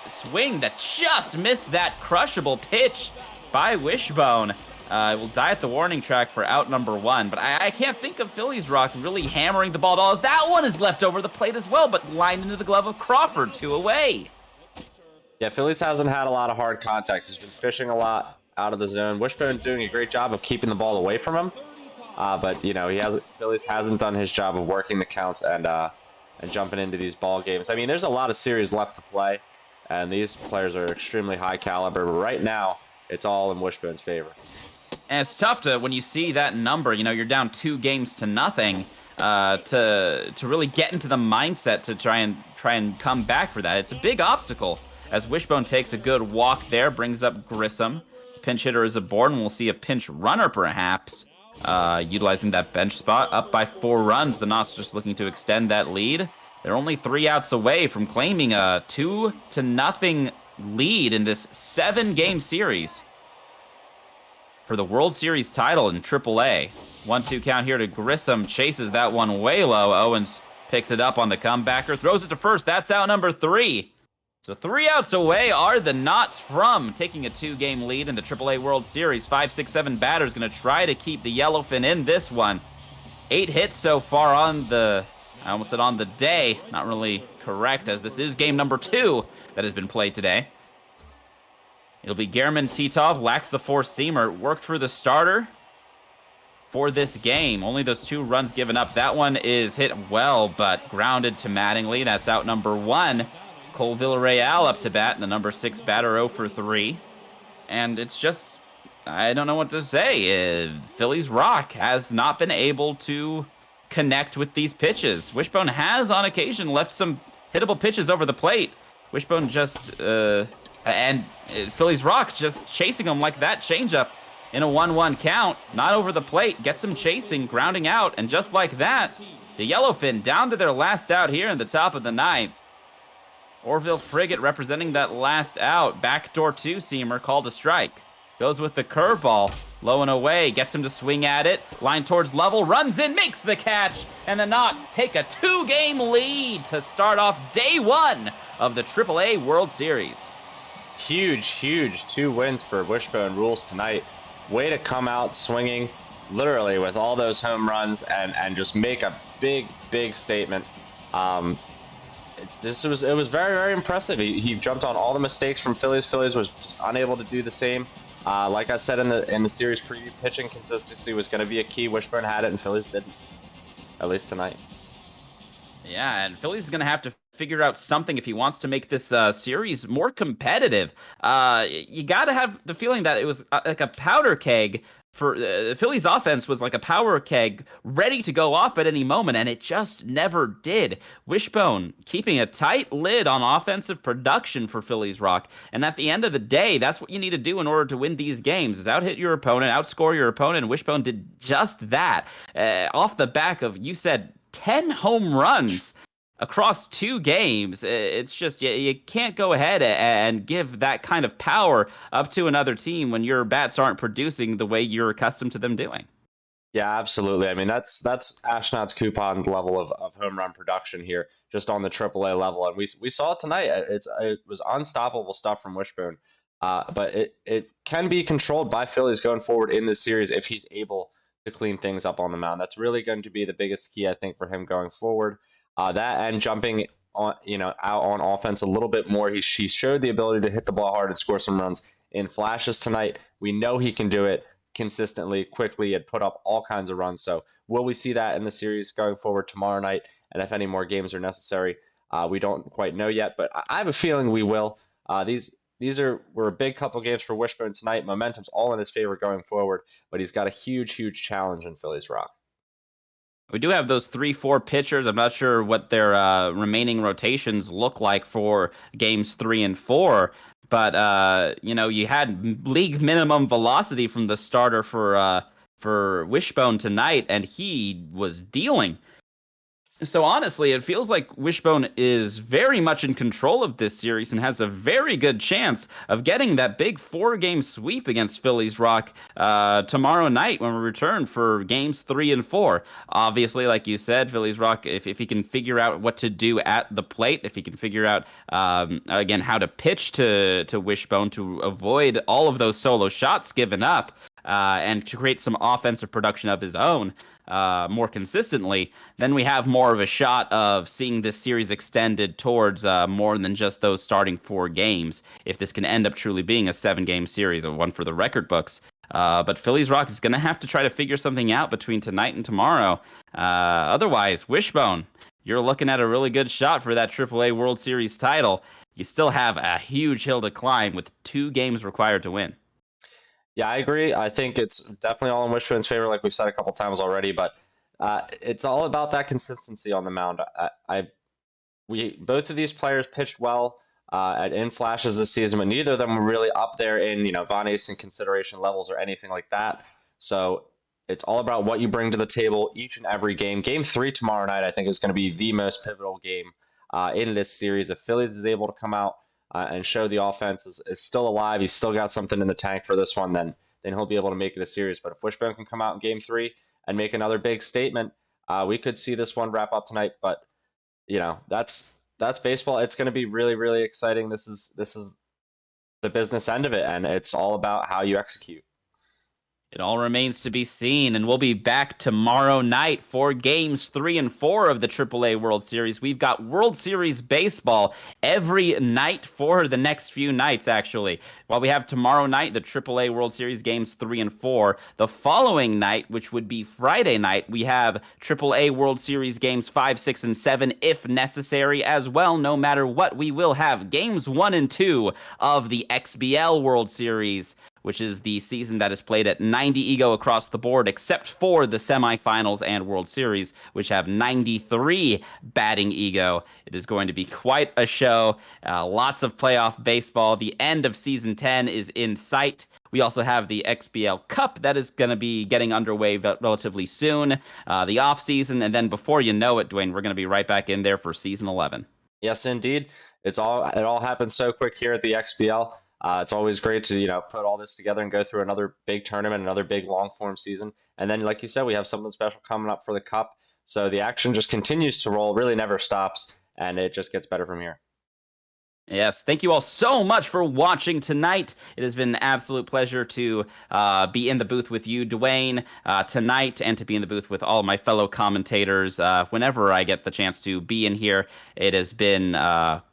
swing that just missed that crushable pitch by Wishbone. Will die at the warning track for out number 1, but I can't think of Philliesrock really hammering the ball at all. That one is left over the plate as well, but lined into the glove of Crawford, 2 away. Yeah, Phillies hasn't had a lot of hard contacts. He's been fishing a lot out of the zone. Wishbone's doing a great job of keeping the ball away from him. But you know, Phillies hasn't done his job of working the counts and jumping into these ball games. I mean, there's a lot of series left to play, and these players are extremely high caliber. But right now, it's all in Wishbone's favor. And it's tough to, when you see that number, you know, you're down 2-0, to really get into the mindset to try and come back for that. It's a big obstacle as Wishbone takes a good walk there, brings up Grissom. Pinch hitter is aboard, and we'll see a pinch runner perhaps, utilizing that bench spot. Up by 4 runs, the Knots just looking to extend that lead. They're only 3 outs away from claiming a 2-0 lead in this 7-game series for the World Series title in AAA. 1-2 count here to Grissom, chases that one way low. Owens picks it up on the comebacker, throws it to first. That's out number 3. So 3 outs away are the Knots from taking a 2-game lead in the AAA World Series. 5, 6, 7 batters going to try to keep the Yellowfin in this one. 8 hits so far on the, I almost said on the day. Not really correct, as this is game number 2 that has been played today. It'll be German Titov, lacks the 4-seamer, worked for the starter for this game. Only those 2 runs given up. That one is hit well, but grounded to Mattingly. That's out number 1. Cole Villarreal up to bat, and the number 6 batter 0 for 3. And it's just, I don't know what to say. Philliesrock has not been able to connect with these pitches. Wishbone has on occasion left some hittable pitches over the plate. Wishbone just, and Philliesrock just chasing him like that changeup in a 1-1 count. Not over the plate, gets him chasing, grounding out, and just like that, the Yellowfin down to their last out here in the top of the 9th. Orville Frigate representing that last out. Backdoor 2-seamer called a strike. Goes with the curveball. Low and away. Gets him to swing at it. Line towards level. Runs in. Makes the catch. And the Knots take a 2-game lead to start off day 1 of the AAA World Series. Huge 2 wins for WishboneRulz tonight. Way to come out swinging, literally, with all those home runs and just make a big statement. It was very impressive. He jumped on all the mistakes from Phillies. Phillies was unable to do the same. Like I said in the series preview, pitching consistency was going to be a key. Wishbone had it, and Phillies didn't, at least tonight. Yeah, and Phillies is going to have to figure out something if he wants to make this series more competitive. You got to have the feeling that it was like a powder keg. For Phillies offense was like a power keg ready to go off at any moment, and it just never did. Wishbone keeping a tight lid on offensive production for Philliesrock, and at the end of the day, that's what you need to do in order to win these games, is out-hit your opponent, outscore your opponent, and Wishbone did just that. Off the back of, you said, 10 home runs across 2 games. It's just, you can't go ahead and give that kind of power up to another team when your bats aren't producing the way you're accustomed to them doing. Yeah, absolutely. I mean, that's Ashnod's coupon level of home run production here, just on the AAA level. And we saw it tonight. It was unstoppable stuff from Wishbone. But it can be controlled by Phillies going forward in this series if he's able to clean things up on the mound. That's really going to be the biggest key, I think, for him going forward. That and jumping on, out on offense a little bit more. He showed the ability to hit the ball hard and score some runs in flashes tonight. We know he can do it consistently, quickly, and put up all kinds of runs. So will we see that in the series going forward tomorrow night? And if any more games are necessary, we don't quite know yet, but I have a feeling we will. These were a big couple games for Wishbone tonight. Momentum's all in his favor going forward, but he's got a huge challenge in Philliesrock. We do have those 3-4 pitchers. I'm not sure what their remaining rotations look like for games 3 and 4. But, you had league minimum velocity from the starter for Wishbone tonight, and he was dealing. So honestly, it feels like Wishbone is very much in control of this series and has a very good chance of getting that big 4-game sweep against Philliesrock tomorrow night when we return for games 3 and 4. Obviously, like you said, Philliesrock, if he can figure out what to do at the plate, if he can figure out, again, how to pitch to Wishbone to avoid all of those solo shots given up, and to create some offensive production of his own more consistently, then we have more of a shot of seeing this series extended towards more than just those starting 4 games, if this can end up truly being a 7-game series, or one for the record books. But Phillies Rock is going to have to try to figure something out between tonight and tomorrow. Otherwise, Wishbone, you're looking at a really good shot for that AAA World Series title. You still have a huge hill to climb with 2 games required to win. Yeah, I agree. I think it's definitely all in Wishbone's favor, like we've said a couple times already. But it's all about that consistency on the mound. Both of these players pitched well in flashes this season, but neither of them were really up there in Von Asen consideration levels or anything like that. So it's all about what you bring to the table each and every game. Game 3 tomorrow night, I think, is going to be the most pivotal game in this series. If Phillies is able to come out and show the offense is still alive, he's still got something in the tank for this one, then he'll be able to make it a series. But if Wishbone can come out in Game 3 and make another big statement, we could see this one wrap up tonight. But that's baseball. It's going to be really, really exciting. This is the business end of it, and it's all about how you execute. It all remains to be seen, and we'll be back tomorrow night for Games 3 and 4 of the AAA World Series. We've got World Series baseball every night for the next few nights, actually. While we have tomorrow night, the AAA World Series Games 3 and 4, the following night, which would be Friday night, we have AAA World Series Games 5, 6, and 7, if necessary, as well. No matter what, we will have Games 1 and 2 of the XBL World Series, which is the season that is played at 90 ego across the board, except for the semifinals and World Series, which have 93 batting ego. It is going to be quite a show. Lots of playoff baseball. The end of Season 10 is in sight. We also have the XBL Cup that is going to be getting underway relatively soon, the off season, and then before you know it, Dwayne, we're going to be right back in there for Season 11. Yes, indeed. It all happens so quick here at the XBL. It's always great to put all this together and go through another big tournament, another big long form season, and then like you said, we have something special coming up for the Cup. So the action just continues to roll, really never stops, and it just gets better from here. Yes, thank you all so much for watching tonight. It has been an absolute pleasure to be in the booth with you, Dwayne, tonight, and to be in the booth with all my fellow commentators whenever I get the chance to be in here. It has been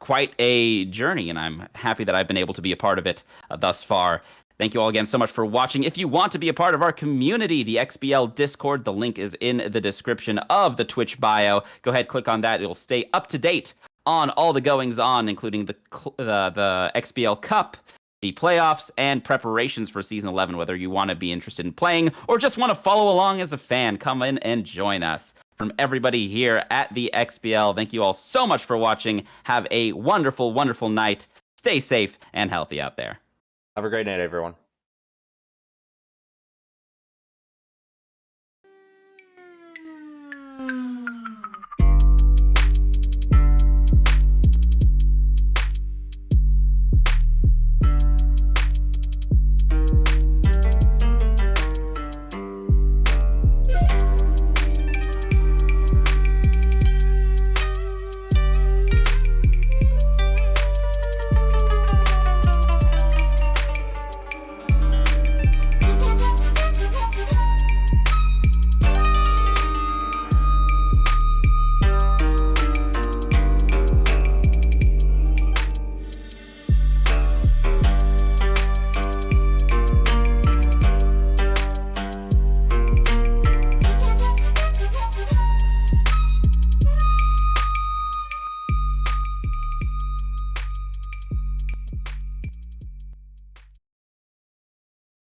quite a journey, and I'm happy that I've been able to be a part of it thus far. Thank you all again so much for watching. If you want to be a part of our community, the XBL Discord, the link is in the description of the Twitch bio. Go ahead, click on that. It will stay up to date on all the goings-on, including the XBL Cup, the playoffs, and preparations for Season 11, whether you want to be interested in playing or just want to follow along as a fan. Come in and join us. From everybody here at the XBL, thank you all so much for watching. Have a wonderful, wonderful night. Stay safe and healthy out there. Have a great night, everyone.